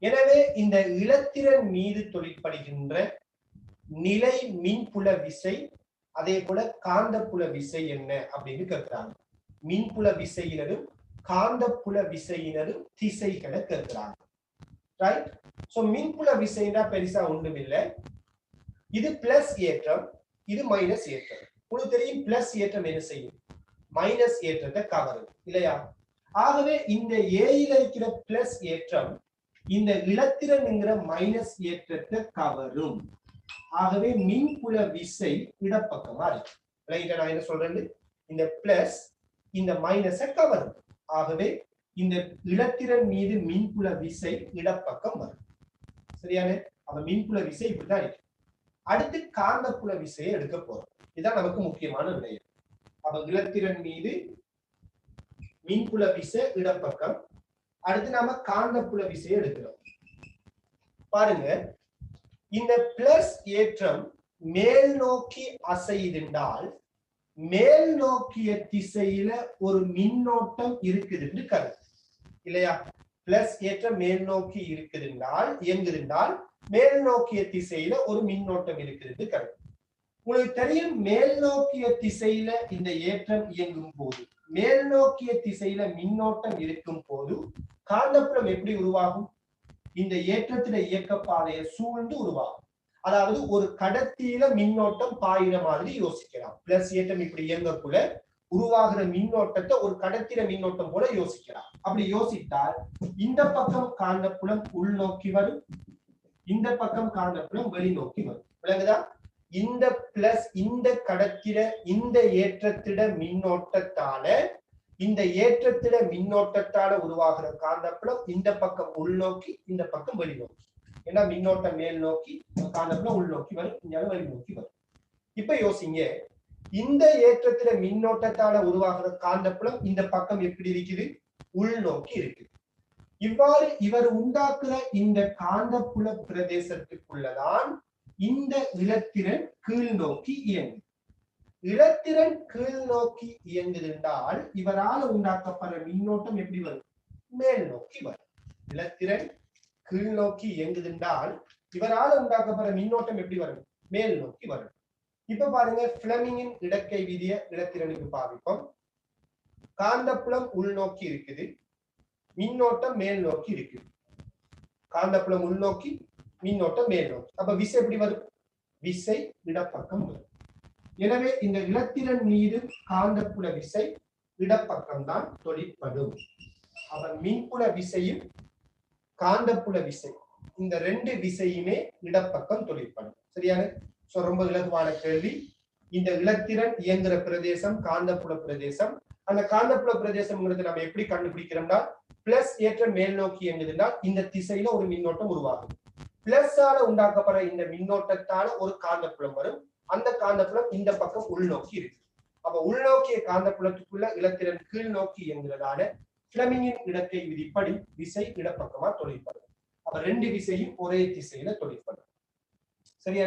எனவே இந்த இலத்திரன் மீது தொழிற்படுகின்ற நிலை மின்புல விசை அதே போல காந்தப்புல விசை என்ன அப்படின்னு கேட்கிறாங்க. மின்புல விசையினரும் காந்தப்புல விசையினரும் திசைகளை கேட்கிறாங்க. ரைட்? சோ மின்புல விசைனா பெருசா ஒன்றும் இல்லை. இது பிளஸ் ஏற்றம், இது மைனஸ் ஏற்றம். உங்களுக்கு தெரியும் பிளஸ் ஏற்றம் என்ன செய்யும்? மைனஸ் ஏற்றத்தை கவரும் இல்லையா? ஆகவே இந்த ஏயில இருக்கிற பிளஸ் ஏற்றம் இந்த இலத்திரன்ங்கிற மைனஸ் ஏற்றத்தை கவரும். ஆகவே மின்புல விசை இடப்பக்கமா இருக்கு. ரைட்டா? நான் என்ன சொல்றேன்? இந்த பிளஸ் இந்த மைனஸை கவரும். ஆகவே இந்த இலத்திரன் மீது மின்புல விசை இடப்பக்கம் வரும். சரியான? அப்ப மின்புல விசை இப்படிதான் இருக்கு. அடுத்து காந்தப்புல விசையை எடுக்க போறோம். இதுதான் நமக்கு முக்கியமான விடயம். அப்ப இலத்திரன் மீது மின்புல விசை இடப்பக்கம். அடுத்து நாம காந்தப்புல விசையை எடுக்கிறோம். பாருங்க, இந்த பிளஸ் ஏற்றம் மேல் நோக்கி அசைந்தால் மேல் நோக்கிய திசையில ஒரு மின்னோட்டம் இருக்குதுன்னு கருத்து இல்லையா? பிளஸ் ஏற்றம் மேல் நோக்கி இருக்குதுன்றால் இயங்குதுன்றால் மேல் நோக்கிய திசையில ஒரு மின்னோட்டம் இருக்குதுன்னு கருத்து. உங்களுக்கு தெரியும், மேல் நோக்கிய திசையில இந்த ஏற்றம் இயங்கும் போது, மேல் நோக்கிய திசையில மின்னோட்டம் இருக்கும் போது காந்தப்புலம் எப்படி உருவாகும்? இந்த ஏற்றத்தில இயக்க பாதையை சூழ்ந்து உருவாகும். அதாவது ஒரு கடத்தியில மின்னோட்டம் பாயிற மாதிரி யோசிக்கலாம். பிளஸ் ஏற்றம் இப்படி இயங்கக்குள்ள உருவாகிற மின்னோட்டத்தை ஒரு கடத்தில மின்னோட்டம் போல யோசிக்கலாம். அப்படி யோசித்தால் இந்த பக்கம் காந்தப்புலம் உள்நோக்கி வரும், இந்த பக்கம் காந்தப்புலம் வெளிநோக்கி வரும். விளங்குதா? இந்த பிளஸ் இந்த கடத்தில இந்த ஏற்றத்திட மின்னோட்டத்தால இந்த ஏற்றத்திட மின்னோட்டத்தால உருவாகிற காந்தப்புலம் இந்த பக்கம் உள்நோக்கி இந்த பக்கம் வெளிநோக்கி. ஏன்னா மின்னோட்டம் மேல் நோக்கி காந்தப்புலம் உள்நோக்கி வரும், இங்க வெளிநோக்கி வரும். இப்ப யோசிங்க, இந்த ஏற்றத்தில மின்னோட்டத்தால உருவாகிற காந்தப்புலம் இந்த பக்கம் எப்படி இருக்குது? உள்நோக்கி இருக்குது. இவ்வாறு இவர் உண்டாக்குற இந்த காந்தப்புல பிரதேசத்துக்குள்ளதான் இந்த இலத்திரன் கீழ் நோக்கி இயங்கு. இலத்திரன் கீழ் நோக்கி இயங்குது என்றால் இவரால் உண்டாக்கப்படுற மின்னோட்டம் எப்படி வரும்? மேல் நோக்கி வரும். இலத்திரன் கீழ் நோக்கி இயங்குது என்றால் இவரால் உண்டாக்கப்படுற மின்னோட்டம் எப்படி வரும்? மேல் நோக்கி வரும். இப்ப பாருங்க, பிளமிங்கின் இடக்கை விதிய இலத்திரனுக்கு பாவிப்போம். காந்தப்புலம் உள்நோக்கி இருக்குது, மின்னோட்டம் மேல் நோக்கி இருக்குது. காந்தப்புலம் உள்நோக்கி, மின்னோட்டம் மேல் நோக்கி. அப்ப விசை எப்படி வரும்? விசை இடப்பக்கம் வரும். எனவே இந்த இலத்திரன் மீது காந்தப்புல விசை இடப்பக்கம் தான் தொழிற்படும். அவன் மின்புல விசையும் காந்தப்புல விசை இந்த ரெண்டு விசையுமே இடப்பக்கம் தொழிற்படும். சரியான? ரொம்ப இலகுவான கேள்வி. இந்த இலத்திரன் இயங்குற பிரதேசம் காந்தப்புல பிரதேசம். அந்த காந்தப்புல பிரதேசம் நம்ம எப்படி கண்டுபிடிக்கிறோம்னா, பிளஸ் ஏற்றம் மேல் நோக்கி இயங்குதுன்னா இந்த திசையில ஒரு மின்னோட்டம் உருவாகும். பிளஸ் ஆல உண்டாக்கப்படுற இந்த மின்னோட்டத்தால ஒரு காந்தப்புலம் வரும். அந்த காந்தப்புலம் இந்த பக்கம் உள்நோக்கி இருக்கு. அப்ப உள்நோக்கிய காந்தப்புலத்துக்குள்ள இலத்திரன் கீழ் நோக்கி இயங்குறதால பிளமிங்கின் இடக்கை விதிப்படி விசை இடப்பக்கமா தொழிற்படும். அப்ப ரெண்டு விசையும் ஒரே திசையில தொழிற்படும். சரியா?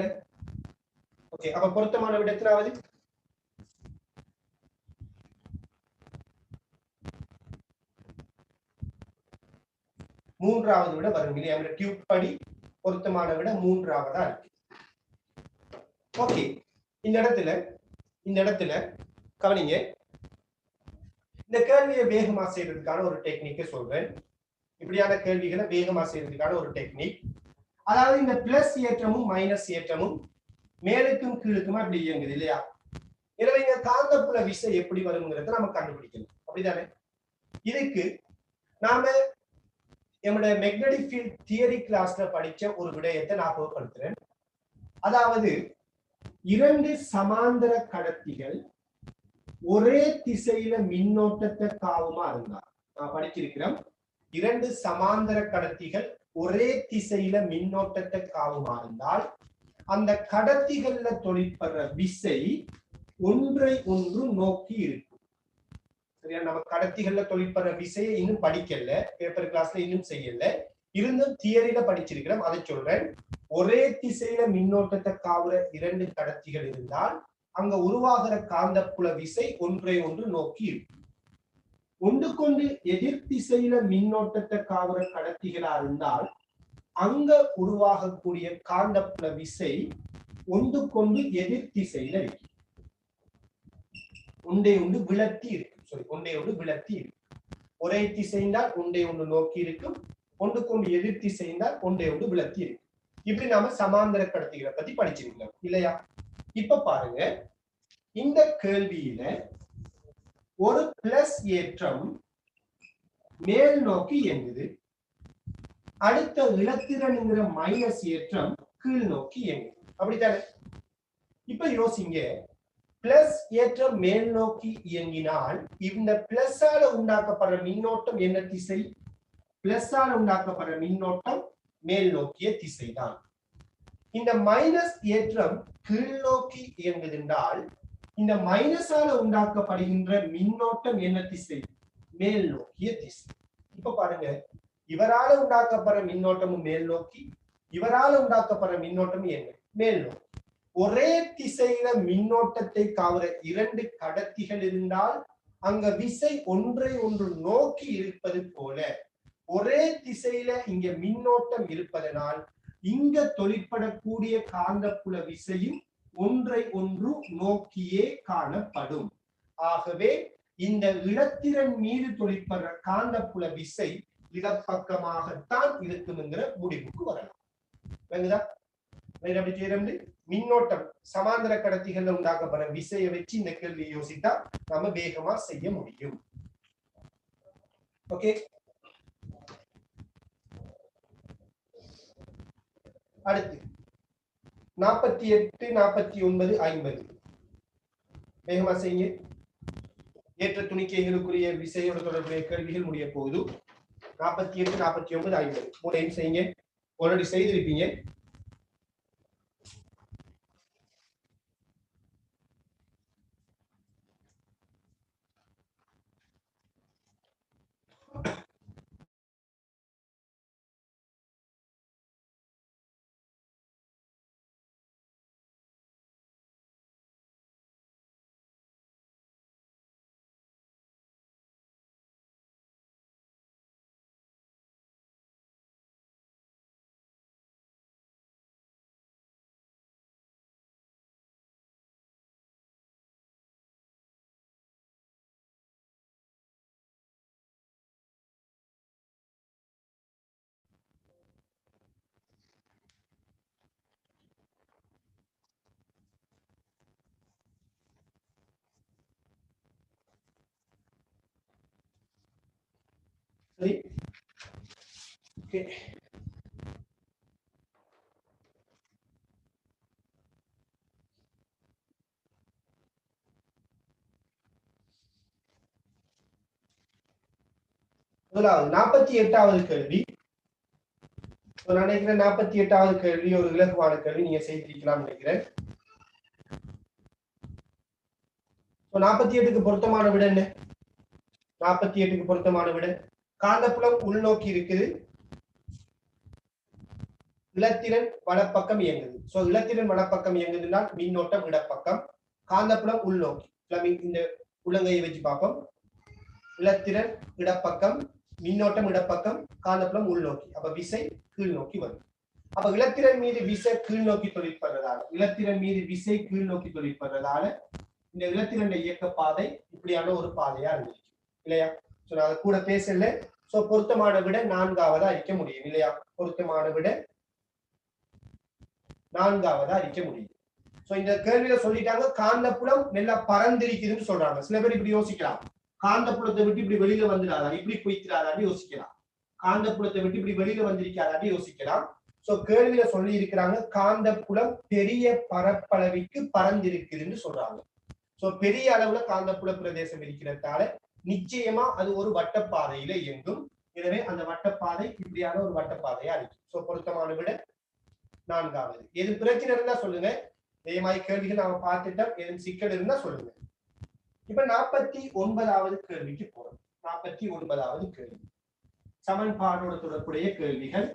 ஓகே. அப்ப பொருத்தமான விட எத்தனாவது? மூன்றாவது விட வரும் இல்லையா? டியூப் படி பொருத்தமான விட மூன்றாவதா இருக்கு. ஓகே. இந்த இடத்துல கவனிங்க, இந்த கேள்வியை வேகமா செய்யறதுக்கான ஒரு டெக்னிக்கை சொல்றேன். இப்படியான கேள்விகளை வேகமா செய்யறதுக்கான ஒரு டெக்னிக். அதாவது இந்த பிளஸ் ஏற்றமும் மைனஸ் ஏற்றமும் மேலுக்கும் கீழுக்குமா இப்படி இயங்குது இல்லையா? எனவே இந்த காந்தப்புல விசை எப்படி வருங்கிறத நம்ம கண்டுபிடிக்கணும். அப்படிதானே? இதுக்கு நாம நம்முடைய மேக்னெட்டிக் ஃபீல்ட் தியரி கிளாஸ்ல படிச்ச ஒரு விடயத்தை ஞாபகப்படுத்துறேன். அதாவது இரண்டு சமாந்தர கடத்திகள் ஒரே திசையில மின்னோட்டத்தை காவுமா இருந்தா, நான் படிச்சிருக்கிறோம், இரண்டு சமாந்தர கடத்திகள் ஒரே திசையில மின்னோட்டத்தை காவுமா இருந்தால் அந்த கடத்திகள்ல தொழிற்படுற விசை ஒன்றை ஒன்று நோக்கி இருக்கும். சரியா? நம்ம கடத்திகள்ல தொழிற்படுற விசையை இன்னும் படிக்கல, பேப்பர் கிளாஸ்ல இன்னும் செய்யல, இருந்தும் தியரியில படிச்சிருக்கிறோம். அதை சொல்றேன். ஒரே திசையில மின்னோட்டத்தை காவுற இரண்டு கடத்திகள் இருந்தால் அங்க உருவாகிற காந்தப்புல விசை ஒன்றை ஒன்று நோக்கி இருக்கும். ஒன்றுக்கொண்டு எதிர் திசையில மின்னோட்டத்தை காவுற கடத்திகளா இருந்தால் அங்க உருவாகக்கூடிய காந்தப்புல விசை ஒன்றுக்கொண்டு எதிர் திசையில இருக்கு. ஒன்றை ஒன்று விளத்தி இருக்கும். ஒன்றை ஒன்று விளத்தி இருக்கும். ஒரே திசைந்தால் ஒன்றை ஒன்று நோக்கி இருக்கும், ஒன்றுக்கொண்டு எதிர் திசைந்தால் ஒன்றை ஒன்று விளத்தி இருக்கும். இப்படி நாம சமாந்தர கடத்திகளை பத்தி படிச்சிருக்கலாம் இல்லையா? இப்ப பாருங்க, இந்த கேள்வியில ஒரு பிளஸ் ஏற்றம் மேல் நோக்கி இயங்குது, அடுத்த இலத்திரன்ங்கிற மைனஸ் ஏற்றம் கீழ் நோக்கி இயங்குது. அப்படித்தானே? இப்ப யோசிங்க, பிளஸ் ஏற்றம் மேல் நோக்கி இயங்கினால் இந்த பிளஸ் ஆல உண்டாக்கப்படுற மின்னோட்டம் என்ன திசை? பிளஸ் ஆல உண்டாக்கப்படுற மின்னோட்டம் மேல் நோக்கிய திசை தான். இந்த மைனஸ் ஏற்றம் கீழ் நோக்கி இயங்குதென்றால் இந்த மைனஸால உண்டாக்கப்படுகின்ற மின்னோட்டம் என்ன திசை? மேல் நோக்கிய திசை. இப்ப பாருங்க, இவரால உண்டாக்கப்படுற மின்னோட்டமும் மேல் நோக்கி, இவரால உண்டாக்கப்படுற மின்னோட்டமும் என்ன? மேல் நோக்கி. ஒரே திசையில மின்னோட்டத்தை கவர இரண்டு கடத்திகள் இருந்தால் அங்க விசை ஒன்றை ஒன்று நோக்கி இருப்பது போல ஒரே திசையில இங்க மின்னோட்டம் இருப்பதனால் இங்க தொழிற்படக்கூடிய காந்தப்புல விசையும் ஒன்றை ஒன்று நோக்கியே காணப்படும். ஆகவே இந்த இடத்திறன் மீது தொழிற்படுற காந்தப்புல விசை இடப்பக்கமாகத்தான் இருக்கும் என்கிற முடிவுக்கு வரலாம். மின்னோட்டம் சமாந்தர கடத்திகள் உண்டாக்கப்படுற விசையை வச்சு இந்த கேள்வியை யோசித்தா நாம வேகமா செய்ய முடியும். ஓகே, அடுத்து 48, 49, 50 வேகமா செய்ய. ஏற்ற துணிக்கைகளுக்குரிய விசையோட தொடர்புடைய கேள்விகள் முடிய போகுது. 48, 49, 50 மூணையும் செய்யுங்க. ஆல்ரெடி செய்திருப்பீங்க. சரி, ஓகே. முதலாவது 48வது கேள்வி. நான் நினைக்கிறேன் 48வது கேள்வி ஒரு இலகுவான கேள்வி, நீங்க செய்திருக்கலாம் நினைக்கிறேன். 48க்கு பொருத்தமான விட என்ன? 48க்கு பொருத்தமான விட காந்தப்புலம் உள்நோக்கி இருக்குது, இலத்திரன் வலப்பக்கம் இயங்குது. சோ இலத்திரன் வலப்பக்கம் இயங்குதுனால் மின்னோட்டம் இடப்பக்கம், காந்தப்புலம் உள்நோக்கி. இந்த உள்ளங்கையை வச்சு பார்ப்போம். இலத்திரன் இடப்பக்கம், மின்னோட்டம் இடப்பக்கம், காந்தப்புலம் உள்நோக்கி. அப்ப விசை கீழ் நோக்கி வரும். அப்ப இலத்திரன் மீது விசை கீழ் நோக்கி தொழிற்படுறதால இந்த இலத்திரன் இயக்க பாதை இப்படியான ஒரு பாதையா இருந்துச்சு இல்லையா? சோ நான் கூட பேசல. சோ பொருத்தமான விட 4ஆவதா அளிக்க முடியும் இல்லையா? பொருத்தமான விட 4ஆவதா அளிக்க முடியும். சோ இந்த கேள்வியில சொல்லிட்டாங்க காந்தப்புலம் நல்லா பறந்திருக்குதுன்னு சொல்றாங்க. சில பேர் இப்படி யோசிக்கலாம், காந்தப்புலத்தை விட்டு இப்படி வெளியில வந்துடாதா, இப்படி போய்த்திராதான்னு யோசிக்கலாம். காந்தப்புலத்தை விட்டு இப்படி வெளியில வந்திருக்காதான்னு யோசிக்கலாம். சோ கேள்வியில சொல்லி இருக்கிறாங்க காந்தப்புலம் பெரிய பரப்பளவிற்கு பறந்திருக்குதுன்னு சொல்றாங்க. சோ பெரிய அளவுல காந்தப்புல பிரதேசம் இருக்கிறதால நிச்சயமா அது ஒரு வட்டப்பாதையில இயங்கும். எனவே அந்த வட்டப்பாதை இப்படியான ஒரு வட்டப்பாதையா இருக்கு. சோ பொருத்தமான விட 4ஆவது. எது பிரச்சனை இருந்தா சொல்லுங்க. இதே மாதிரி கேள்விகள் நாம பார்த்துட்டோம். எதுவும் சிக்கல் இருந்தா சொல்லுங்க. இப்ப 49வது கேள்விக்கு போறோம். 49வது கேள்வி சமன்பாடோட தொடர்புடைய கேள்விகள்.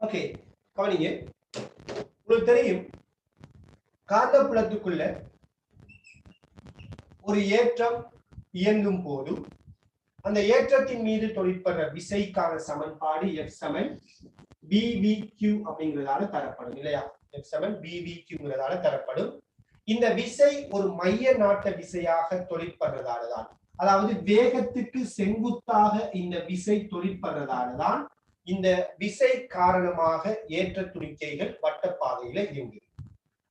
ஓகே, கவனிங்க. உங்களுக்கு தெரியும் காந்தப்புலத்துக்குள்ள ஒரு ஏற்றம் இயங்கும் போது அந்த ஏற்றத்தின் மீது தொழிற்படுற விசைக்கான சமன்பாடு F சமன் BVQ அப்படிங்கிறதால தரப்படும் இல்லையா? F சமன் BVQங்கிறதால தரப்படும். இந்த விசை ஒரு மைய நாட்ட விசையாக தொழிற்படுறதாலதான், அதாவது வேகத்துக்கு செங்குத்தாக இந்த விசை தொழிற்படுறதாலதான் இந்த விசை காரணமாக ஏற்ற துணிக்கைகள் வட்டப்பாதையில இயங்குது.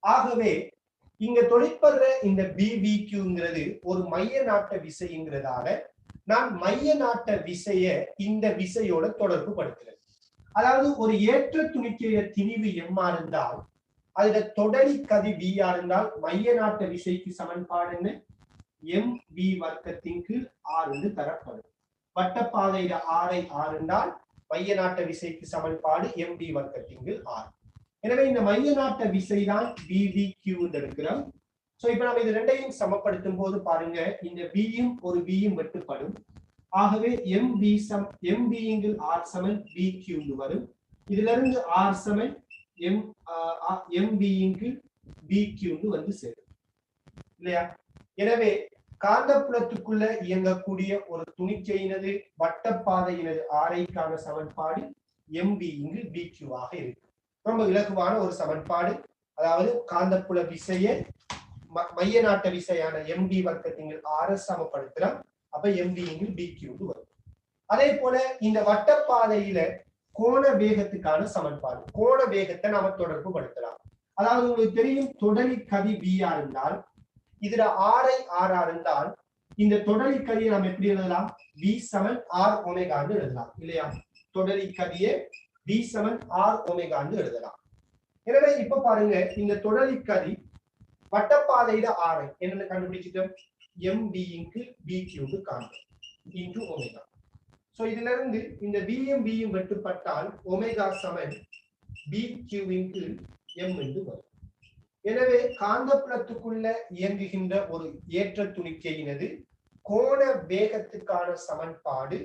ஆகவே இங்க தொழிற்படுற இந்த BVQங்கிறது ஒரு மைய நாட்ட விசைங்கிறதால நான் மைய நாட்ட விசைய இந்த விசையோட தொடர்பு படுத்துறேன். அதாவது ஒரு ஏற்ற துணிக்கைய திணிவு எம்மா இருந்தால் அதுல தொடரி கதி வியா இருந்தால் மைய நாட்ட விசைக்கு சமன்பாடு என்ன? MV வர்க்கத்தின் கீழ் R என்று தரப்படும். வட்டப்பாதையில R இருந்தால் மைய நாட்ட விசைக்கு சமன்பாடு MV வர்க்கத்தின் கீழ் R. எனவே இந்த மைய நாட்ட விசை தான் BVQ எடுக்கிறோம். சோ இப்ப நம்ம இது ரெண்டையும் சமப்படுத்தும் போது பாருங்க, இந்த Vயும் ஒரு Vயும் வெட்டுப்படும். ஆகவே MB இங்கில் R சமன் BQ வரும். இதுல இருந்து R சமன் MB இங்கில் BQ வந்து சேரும் இல்லையா? எனவே காந்தப்புலத்துக்குள்ள இயங்கக்கூடிய ஒரு துணிக்கையினது வட்டப்பாதையினது ஆரைக்கான சமன்பாடு MB இங்கில் BQ ஆக இருக்கு. ரொம்ப இலகுவான ஒரு சமன்பாடு. அதாவது காந்தப்புல விசையை மைய நாட்ட விசையான MB வர்க்கத்தின் RS சமப்படுத்தலாம். அப்ப MB இங்கில் BQ வரும். அதே போல இந்த வட்டப்பாதையில கோண வேகத்துக்கான சமன்பாடு, கோண வேகத்தை நாம தொடர்பு படுத்தலாம். அதாவது உங்களுக்கு தெரியும், தொடரி கதி VR இருந்தால் இதுல RI RR இருந்தால் இந்த தொடரி கதியை நாம் எப்படி எழுதலாம்? V சமன் R ஒமேகா எழுதலாம் இல்லையா? தொடரி கதியை V சமன் R ஒமேகா எழுதலாம். எனவே இப்ப பாருங்க, இந்த தொடரி கதி வட்டப்பாதையில RI என்னன்னு கண்டுபிடிச்சிட்டோம், MB இன்டு BQ காண்போம் இன்டு ஒமேகா. சோ இதுல இருந்து இந்த Vயும் வெட்டுப்பட்டால் ஒமேகா சமன் BQ இன்டு M என்று வரும். எனவே காந்தப்புலத்துக்குள்ள இயங்குகின்ற ஒரு ஏற்ற துணிக்கையினது கோண வேகத்துக்கான சமன்பாடு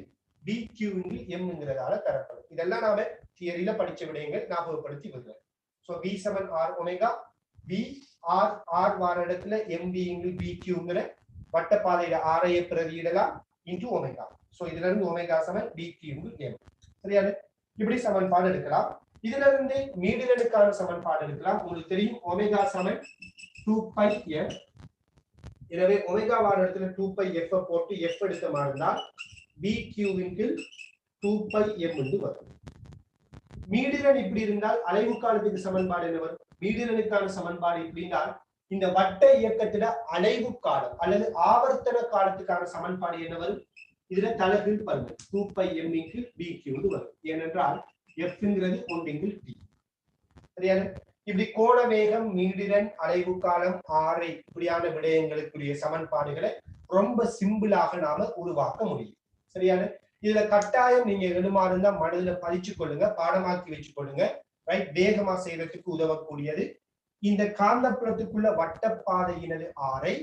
BQ இன்டு M என்கிறதால தரப்படும். இதெல்லாம் நாம தியரியில படிச்ச விடயங்கள் ஞாபகப்படுத்தி விடுறேன். சோ V சமன் R ஒமேகா, V R வார இடத்துல MB இன்டு BQங்கிற வட்டப்பாதையில RI பிரதியிடலாம் இன்டு ஒமேகா. சோ இதுல இருந்து ஒமேகா சமன் BQ இன்டு M. சரியா? இப்படி சமன்பாடு எடுக்கலாம். இதுல இருந்து மீடியனுக்கான சமன்பாடு எடுக்கலாம். உங்களுக்கு தெரியும், ஒமேகா சமன் 2πf. எனவே ஒமேகா வார இடத்துல 2πf போட்டு F எடுத்த மாதிரி இருந்தால் BQ இன்டு 2πm என்று வரும். மீடியன் இப்படி இருந்தால் அலைவு காலத்துக்கு சமன்பாடு என்ன வரும்? மீடியனுக்கான சமன்பாடு இப்படி இருந்தால் இந்த வட்ட இயக்கத்தில அலைவு காலம் அல்லது ஆவர்த்தன காலத்துக்கான சமன்பாடு என்ன வரும்? இதுல தலைகீழ் பருமன் 2πm இன்டு BQ வரும். ஏனென்றால் Fங்கிறது 1 T. சரியா? இப்படி கோண வேகம், மீடியன், அலைவு காலம், RI இப்படியான விடயங்களுக்குரிய சமன்பாடுகளை ரொம்ப சிம்பிளாக நாம உருவாக்க முடியும். சரியான? இதுல கட்டாயம் நீங்க எழுமா இருந்தா மனதில பதிச்சு கொள்ளுங்க, பாடமாக்கி வச்சு கொள்ளுங்க. ரைட்? வேகமா செய்யறதுக்கு உதவக்கூடியது இந்த காந்தப்புலத்துக்குள்ள வட்டப்பாதையினது RI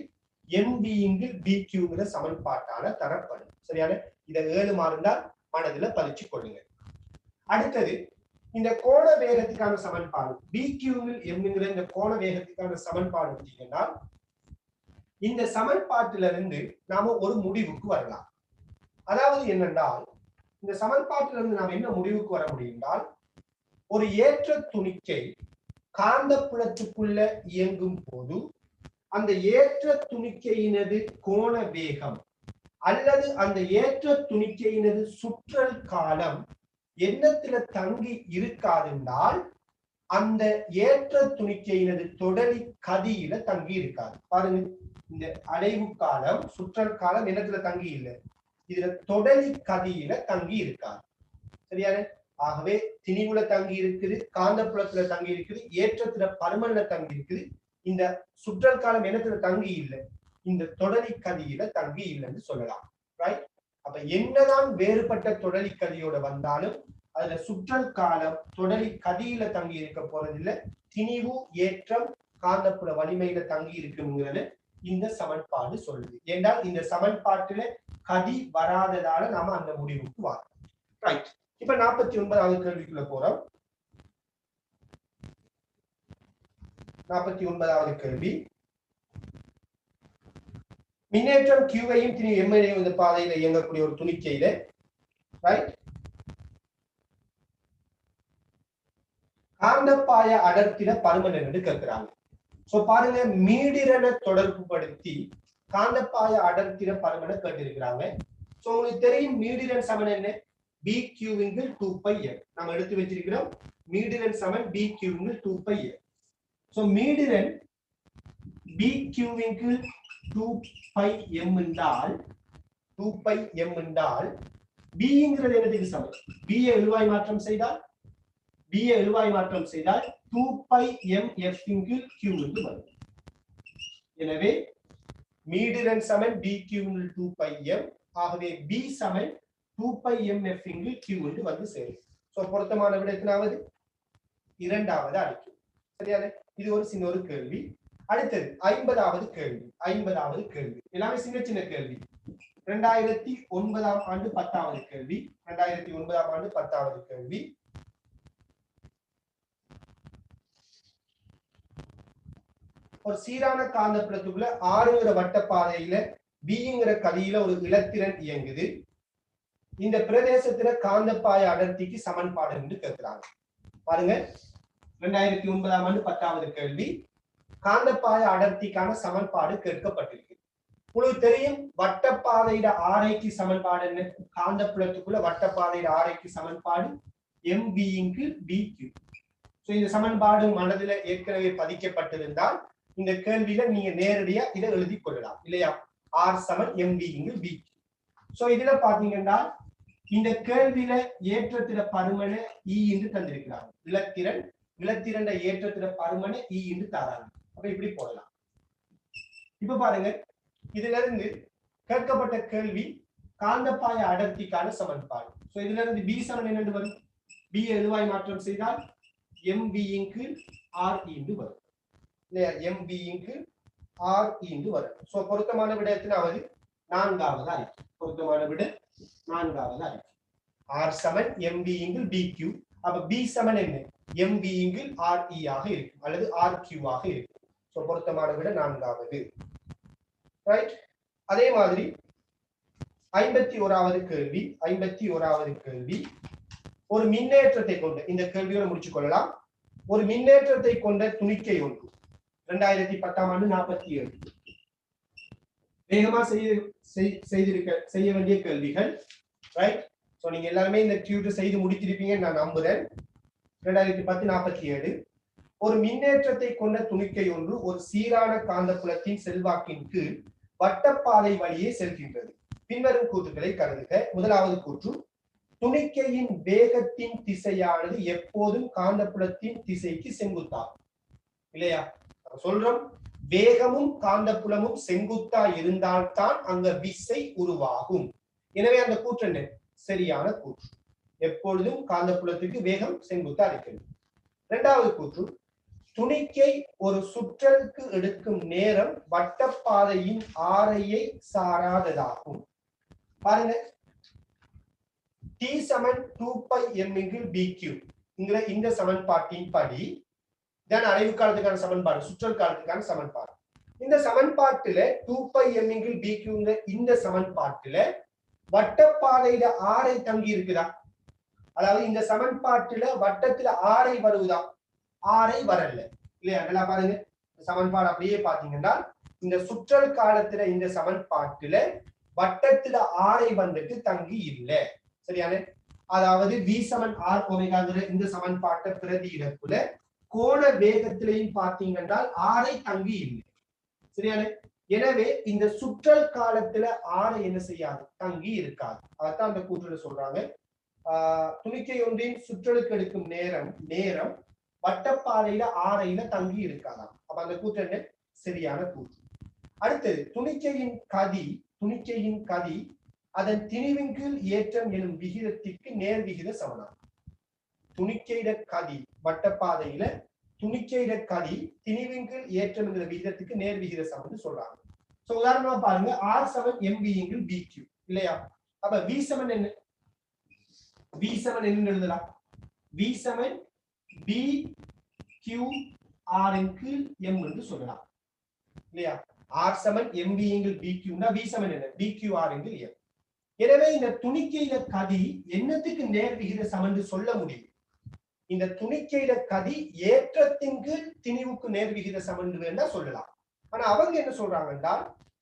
MB இன்டு BQங்கிற சமன்பாட்டால தரப்படும். சரியான? இதை ஏழுமா இருந்தால் மனதில பதிச்சு கொள்ளுங்க. அடுத்தது இந்த கோண வேகத்துக்கான சமன்பாடு BQ என்கிற இந்த கோண வேகத்துக்கான சமன்பாடு பார்த்தீங்கன்னா, இந்த சமன்பாட்டிலிருந்து நாம ஒரு முடிவுக்கு வரலாம். அதாவது என்னென்றால், இந்த சமன்பாட்டிலிருந்து நாம் என்ன முடிவுக்கு வர முடியும்னால், ஒரு ஏற்ற துணிக்கை காந்தப்புலத்துக்குள்ள இயங்கும் போது அந்த ஏற்ற துணிக்கையினது கோண வேகம் அல்லது அந்த ஏற்ற துணிக்கையினது சுற்றல் காலம் எண்ணத்துல தங்கி இருக்காதென்றால் அந்த ஏற்ற துணிக்கையினது தொடரி கதியில தங்கி இருக்காது. பாருங்க, இந்த அலைவு காலம், சுற்றல் காலம் எண்ணத்துல தங்கி இல்லை, இதுல தொடரி கதியில தங்கி இருக்காது. சரியான? ஆகவே திணிவுல தங்கி இருக்குது, காந்தப்புலத்துல தங்கி இருக்குது, ஏற்றத்துல பருமன்ல தங்கி இருக்குது. இந்த சுற்றல் காலம் எண்ணத்துல தங்கி இல்லை, இந்த தொடரி கதியில தங்கி இல்லைன்னு சொல்லலாம். ரைட்? அப்ப என்னதான் வேறுபட்ட தொடரி கதியோட வந்தாலும் அதுல சுற்றல் காலம் தொடரி கதியில தங்கி இருக்க போறதில்லை, திணிவு ஏற்றம் காந்தப்புல வலிமையில தங்கி இருக்குங்கிறது இந்த சமன்பாடு சொல்லுது. ஏன்றால் இந்த சமன்பாட்டுல கதி வராததால நாம அந்த முடிவுக்கு வரோம். ரைட்? இப்ப 49வது கேள்விக்குள்ள போறோம். 49வது கேள்வி, மின்னேற்றம் Qவையும் திணிவு M-ஐயும் இந்த பாதையில இயங்கக்கூடிய ஒரு துணிக்கையில, ரைட், காந்தப்பாய அடர்த்தில பருமன் என்று கேட்கிறாங்க. சோ பாருங்க, மீடிரனை தொடர்பு படுத்தி காந்தப்பாய அடர்த்தில பருமனை கேட்டிருக்கிறாங்க. சோ உங்களுக்கு தெரியும், மீடிரன் சமன் என்ன? BQ into 2πm. நாம எடுத்து வச்சிருக்கிறோம், மீடிரன் சமன் BQ இன்டு 2πm. சோ மீடிரன் BQ இன்டு 2πm என்றால் 2πm என்றால் B-ங்கிறது என்னதுக்கு சமம்? B-ஐ எழுவாய் மாற்றம் செய்தால் 2πmf இன்டு Q என்று வரும். எனவே மீடிரன் சமன் BQ இன்டு 2πm. ஆகவே B சமன் 2πmf இன்டு Q என்று வந்து சேரும். சோ பொருத்தமான விடை எத்தனாவது? இரண்டாவது அடிக்கும். சரியான இது ஒரு சின்ன ஒரு கேள்வி. அடுத்தது 50வது கேள்வி. 50வது கேள்வி எல்லாமே சின்ன சின்ன கேள்வி. 2009ஆம் ஆண்டு 10வது கேள்வி. 2009ஆம் ஆண்டு 10வது கேள்வி. ஒரு சீரான காந்தப்புலத்துக்குள்ள 6ங்கிற வட்டப்பாதையில பிங்கிற கதியில ஒரு இலத்திரன் இயங்குது. இந்த பிரதேசத்துல காந்தப்பாய அடர்த்திக்கு சமன்பாடு என்று கேட்கிறாங்க. பாருங்க 2009ஆம் ஆண்டு 10வது கேள்வி. காந்தப்பாய அடர்த்திக்கான சமன்பாடு கேட்கப்பட்டிருக்கு. உங்களுக்கு தெரியும் வட்டப்பாதையிட ஆரைக்கு சமன்பாடு என்ன? காந்தப்புலத்துக்குள்ள வட்டப்பாதையிட ஆரைக்கு சமன்பாடு mv × bq. இந்த சமன்பாடு மனதில் ஏற்கனவே பதிக்கப்பட்டிருந்தால் இந்த கேள்வியில நீங்க நேரடியா இதை எழுதி கொள்ளலாம் இல்லையா? r = mv × bq. இதுல பாத்தீங்கன்னா இந்த கேள்வியில ஏற்றத்தில பருமன E என்று தந்திருக்கிறாங்க. இலத்திரண்ட ஏற்றத்தில பருமன E என்று தாராங்க. அப்ப இப்படி போடலாம். இப்ப பாருங்க இதுல இருந்து கேட்கப்பட்ட கேள்வி காந்தப்பாய அடர்த்திக்கான சமன்பாடு. இதுல இருந்து B சமன் என்னென்று வரும்? B எதுவாய் மாற்றம் செய்தால் mv × re என்று வரும் இல்லையா? mv × re என்று வரும். பொருத்தமான விட எத்தனாவது? 4வது அறிக்கை. பொருத்தமான விட 4வது அறிக்கை. r = mv × bq. அப்ப B சமன் என்ன? mv × re ஆக இருக்கும் அல்லது rq ஆக இருக்கும். பொருத்தமான விட 4வது. ரைட். அதே மாதிரி 51வது கேள்வி. 51வது கேள்வி ஒரு மின்னேற்றத்தை கொண்ட இந்த கேள்வியோட முடிச்சு கொள்ளலாம். ஒரு மின்னேற்றத்தை கொண்ட துணிக்கை ஒன்று 2010ஆம் ஆண்டு 47. வேகமா செய்ய வேண்டிய கேள்விகள். ரைட். நீங்க எல்லாருமே இந்த டியூட்டர் செய்து முடித்திருப்பீங்கன்னு நான் நம்புறேன். 2010 47. ஒரு மின்னேற்றத்தை கொண்ட துணிக்கை ஒன்று ஒரு சீரான காந்தப்புலத்தின் செல்வாக்கின் கீழ் வட்டப்பாதை வழியே செல்கின்றது. பின்வரும் கூற்றுகளை கருதுக. முதலாவது கூற்று, துணிக்கையின் வேகத்தின் திசையானது எப்போதும் காந்தப்புலத்தின் திசைக்கு செங்குத்தாகும். இல்லையா? சொல்றோம் வேகமும் காந்தப்புலமும் செங்குத்தா இருந்தால்தான் அங்க விசை உருவாகும். எனவே அந்த கூற்று என்ன? சரியான கூற்று. எப்பொழுதும் காந்தப்புலத்துக்கு வேகம் செங்குத்தா இருக்கிறது. இரண்டாவது கூற்று, துணிக்கை ஒரு சுற்றலுக்கு எடுக்கும் நேரம் வட்டப்பாதையின் ஆரையை சாராததாகும். பாருங்க t = 2πm × bq இந்த சமன்பாட்டின் படி இதான் அலைவு காலத்துக்கான சமன்பாடு, சுற்றல் காலத்துக்கான சமன்பாடு. இந்த சமன்பாட்டுல 2πm × bq இந்த சமன்பாட்டுல வட்டப்பாதையில ஆரை தங்கி இருக்குதா? அதாவது இந்த சமன்பாட்டுல வட்டத்துல ஆரை வருவதா? ஆரை வரல இல்லையா? நல்லா பாருங்க சமன்பாடு அப்படியே பாத்தீங்கன்னா இந்த சுற்றல் காலத்துல இந்த சமன்பாட்டுல வட்டத்துல ஆரை வந்துட்டு தங்கி இல்லை. சரியான? அதாவது v = r ω இந்த சமன்பாட்டை பிரதியிடக்குள்ள கோண வேகத்திலையும் பாத்தீங்கன்னா ஆரை தங்கி இல்லை. சரியான? எனவே இந்த சுற்றல் காலத்துல ஆரை என்ன செய்யாது? தங்கி இருக்காது. அதான் அந்த கூற்றுல சொல்றாங்க துணிக்கை ஒன்றின் சுற்றலுக்கு எடுக்கும் நேரம் வட்டப்பாதையில ஆரையில தங்கி இருக்காதாம். அப்ப அந்த கூற்று என்ன? சரியான கூற்று. அடுத்தது துணிக்கையின் கதி அதன் திணிவின் கீழ் ஏற்றம் எனும் விகிதத்திற்கு நேர்விகித சமனாகும். துணிக்கையிட கதி வட்டப்பாதையில துணிக்கையிட கதி திணிவின் கீழ் ஏற்றம் என்கிற விகிதத்துக்கு நேர்விகித சமன் சொல்றாங்க. உதாரணமா பாருங்க r = mv × bq இல்லையா? அப்ப v = என்ன? v = என்ன எழுதலாம்? v = bq r × m என்று சொல்லலாம் இல்லையா? r = mv × bq னா v = என்ன? bq r × m. எனவே இந்த துணிக்கையில கதி என்னத்துக்கு நேர்விகித சமன் சொல்ல முடியும்? இந்த துணிக்கையில கதி ஏற்றத்தின் கீழ் திணிவுக்கு நேர்விகித சமன் வேண்டா சொல்லலாம். ஆனா அவங்க என்ன சொல்றாங்கன்னா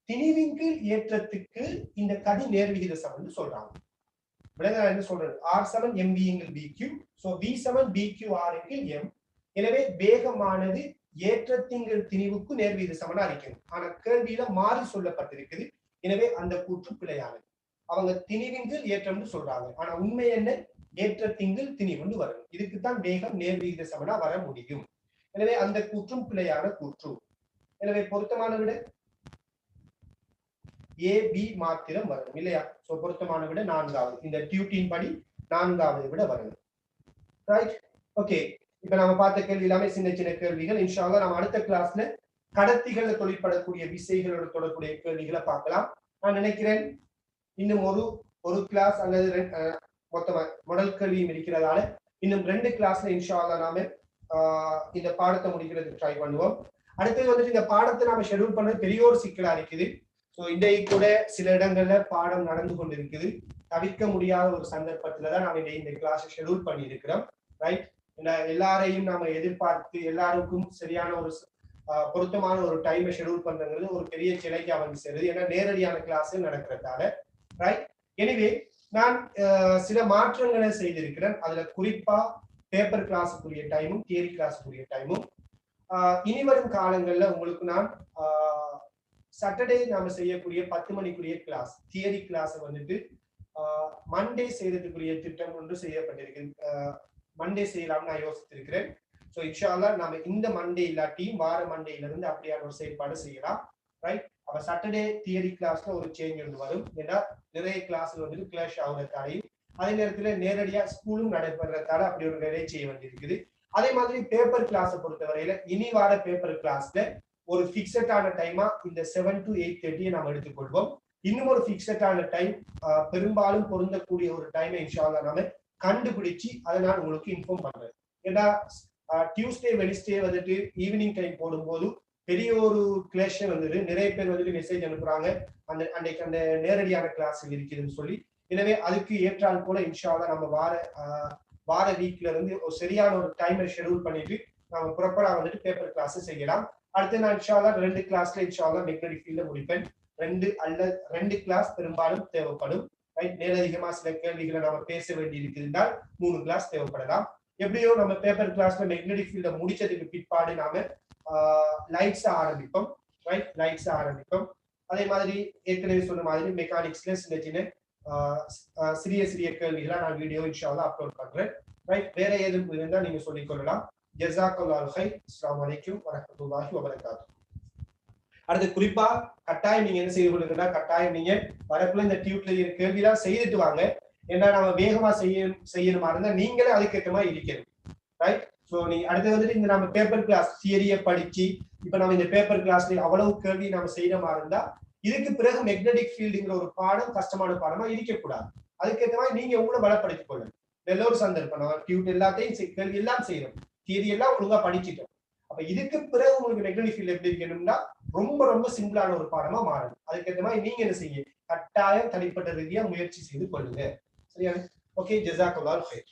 திணிவின் கீழ் ஏற்றத்துக்கு இந்த கதி நேர்விகித சமன் சொல்றாங்க. விளங்க என்ன சொல்றது? r = mv × bq. v = bq r × m. எனவே வேகமானது ஏற்றத்தின் கீழ் திணிவுக்கு நேர்விகித சமனா இருக்கிறது. ஆனா கேள்வியில மாறி சொல்லப்பட்டிருக்குது. எனவே அந்த கூற்று பிழையானது. அவங்க திணிவின் கீழ் ஏற்றம்னு சொல்றாங்க. ஆனா உண்மை என்ன? ஏற்றத்தின் கீழ் திணிவுன்னு வரும். இதுக்குத்தான் வேகம் நேர்விகித சமனா வர முடியும். எனவே அந்த கூற்றும் பிழையான கூற்று. எனவே பொருத்தமான விட A B மாத்திரம் வரும் இல்லையா? பொருத்தமான விட 4வது. இந்த டியூட்டின் படி 4வது விட வரும். ரைட். ஓகே. இப்ப நம்ம பார்த்த கேள்வி எல்லாமே சின்ன சின்ன கேள்விகள். இன்ஷா அல்லாஹ் நம்ம அடுத்த கிளாஸ்ல கடத்திகள்ல தொழிற்படக்கூடிய விசைகளோட தொடர்புடைய கேள்விகளை பார்க்கலாம். நான் நினைக்கிறேன் இன்னும் ஒரு கிளாஸ் அல்லது மொத்தமா மாடல் கேள்வியும் இருக்கிறதால இன்னும் 2 கிளாஸ்ல இன்ஷா அல்லாஹ் நாம இந்த பாடத்தை முடிக்கிறதுக்கு ட்ரை பண்ணுவோம். அடுத்தது வந்துட்டு இந்த பாடத்தை நாம ஷெட்யூல் பண்றது பெரிய ஒரு சிக்கலா இருக்குது. ஸோ இன்றைக்கு கூட சில இடங்கள்ல பாடம் நடந்து கொண்டு இருக்குது. தவிர்க்க முடியாத ஒரு சந்தர்ப்பத்துலதான் நாம இந்த கிளாஸை ஷெட்யூல் பண்ணி இருக்கிறோம். ரைட், எல்லாரையும் நாம எதிர்பார்த்து எல்லாருக்கும் சரியான ஒரு பொருத்தமான ஒரு டைமை ஷெட்யூல் பண்றது ஒரு பெரிய சிலைக்கா வந்து சேருது. ஏன்னா நேரடியான கிளாஸ் நடக்கிறதால. ரைட், எனிவே நான் சில மாற்றங்களை செய்திருக்கிறேன். அதுல குறிப்பா பேப்பர் கிளாஸுக்குரிய டைமும் தியரி கிளாஸுக்குரிய டைமும் இனிவரும் காலங்கள்ல உங்களுக்கு நான் சாட்டர்டே நாம செய்யக்கூடிய 10 மணிக்குரிய கிளாஸ் தியரி கிளாஸ் வந்துட்டு மண்டே செய்யறதுக்குரிய திட்டம் ஒன்று செய்யப்பட்டிருக்கு. மண்டே செய்யலாம்னு நான் யோசித்திருக்கிறேன். ஸோ இன்ஷா அல்லாஹ் நாம இந்த மண்டே இல்லாட்டியும் வார மண்டேல இருந்து அப்படியான ஒரு செயல்பாடு செய்யலாம். ரைட், அப்ப சாட்டர்டே தியரி கிளாஸ்ல ஒரு சேஞ்ச் ஒன்று வரும். ஏன்னா நிறைய கிளாஸ்ல வந்துட்டு கிளாஷ் ஆகுறதாலையும் அதே நேரத்துல நேரடியா ஸ்கூலும் நடைபெறதால அப்படி ஒரு நிறைய செய்ய வேண்டியிருக்குது. அதே மாதிரி பேப்பர் கிளாஸை பொறுத்தவரையில இனி வார பேப்பர் கிளாஸ்ல ஒரு பிக்சடான டைமா இந்த 7 to 8:30 நம்ம எடுத்துக்கொள்வோம். இன்னும் ஒரு பிக்சடான டைம் பெரும்பாலும் பொருந்தக்கூடிய ஒரு டைமை இன்ஷா அல்லாஹ் நாம கண்டுபிடிச்சு அதை நான் உங்களுக்கு இன்ஃபார்ம் பண்றேன். ஏன்னா டியூஸ்டே வெனிஸ்டே வந்துட்டு ஈவினிங் டைம் போடும்போது பெரிய ஒரு கிளாஷ் வந்துட்டு நிறைய பேர் வந்துட்டு மெசேஜ் அனுப்புறாங்க அன்றைக்கு அந்த நேரடியான கிளாஸ் இருக்குதுன்னு சொல்லி. எனவே அதுக்கு ஏற்றால் போல இன்ஷா அல்லாஹ் நம்ம வார வீக்ல இருந்து ஒரு சரியான ஒரு டைமை ஷெட்யூல் பண்ணிட்டு நம்ம ப்ராப்பரா வந்துட்டு பேப்பர் கிளாஸ் செய்யலாம். அடுத்து நான் இன்ஷா அல்லாஹ் 2 கிளாஸ்ல இன்ஷா அல்லாஹ் மேக்னெட்டிக் ஃபீல்ட்ல முடிப்பேன். 2 கிளாஸ் பெரும்பாலும் தேவைப்படும். ரைட், மேலதிகமா சில கேள்விகளை நம்ம பேச வேண்டி இருக்குதுனால் 3 கிளாஸ் தேவைப்படலாம். எப்படியோ நம்ம பேப்பர் கிளாஸ்ல மேக்னெட்டிக் ஃபீல்ட முடிச்சதுக்கு பிற்பாடு நாம லைட்ஸ் ஆரம்பிப்போம். ரைட், லைட்ஸ் ஆரம்பிப்போம். அதே மாதிரி ஏற்கனவே சொன்ன மாதிரி மெக்கானிக்ஸ்ல சின்ன சின்ன சிறிய கேள்விகளை நான் வீடியோ இன்ஷா அல்லாஹ் அப்லோட் பண்றேன். ரைட், வேற ஏதும் இருந்தா நீங்க சொல்லிக் கொள்ளலாம். ஜஸாக்கல்லாஹு கைர். அஸ்ஸலாமு அலைக்கும் வரஹ்மத்துல்லாஹி வபரகாத்துஹு. அடுத்து குறிப்பா கட்டாயம் நீங்க என்ன செய்து கொள்ளுங்கன்னா, கட்டாயம் நீங்க வரக்குள்ள இந்த டியூட்ல கேள்விலாம் செய்துட்டு வாங்க. ஏன்னா நம்ம வேகமா செய்யணுமா இருந்தா நீங்களே அதுக்கேற்ற மாதிரி இருக்கணும். ரைட், ஸோ நீங்க அடுத்து வந்துட்டு இந்த நம்ம பேப்பர் கிளாஸ் தியரியை படிச்சு இப்ப நம்ம இந்த பேப்பர் கிளாஸ்ல அவ்வளவு கேள்வி நம்ம செய்யற மாதிரி இருந்தா இதுக்கு பிறகு மேக்னெட்டிக் ஃபீல்டுங்கிற ஒரு பாடம் கஷ்டமான பாடமா இருக்கக்கூடாது. அதுக்கேற்ற மாதிரி நீங்க உங்களை பலப்படுத்திக் கொள்ளணும். எல்லோரும் சந்தர்ப்பம் நம்ம டியூட் எல்லாத்தையும் கேள்வி எல்லாம் செய்யணும், தியரி எல்லாம் ஒழுங்கா படிச்சுட்டோம். அப்ப இதுக்கு பிறகு உங்களுக்கு மேக்னெட்டிக் ஃபீல்ட் எப்படி இருக்கணும்னா ரொம்ப சிம்பிளான ஒரு பாடமா மாறும். அதுக்கேற்ற மாதிரி நீங்க என்ன செய்ய கட்டாயம் தனிப்பட்ட ரீதியா முயற்சி செய்து கொள்ளுங்க. சரியா? ஓகே, ஜஸாக்கல்லாஹு கைர்.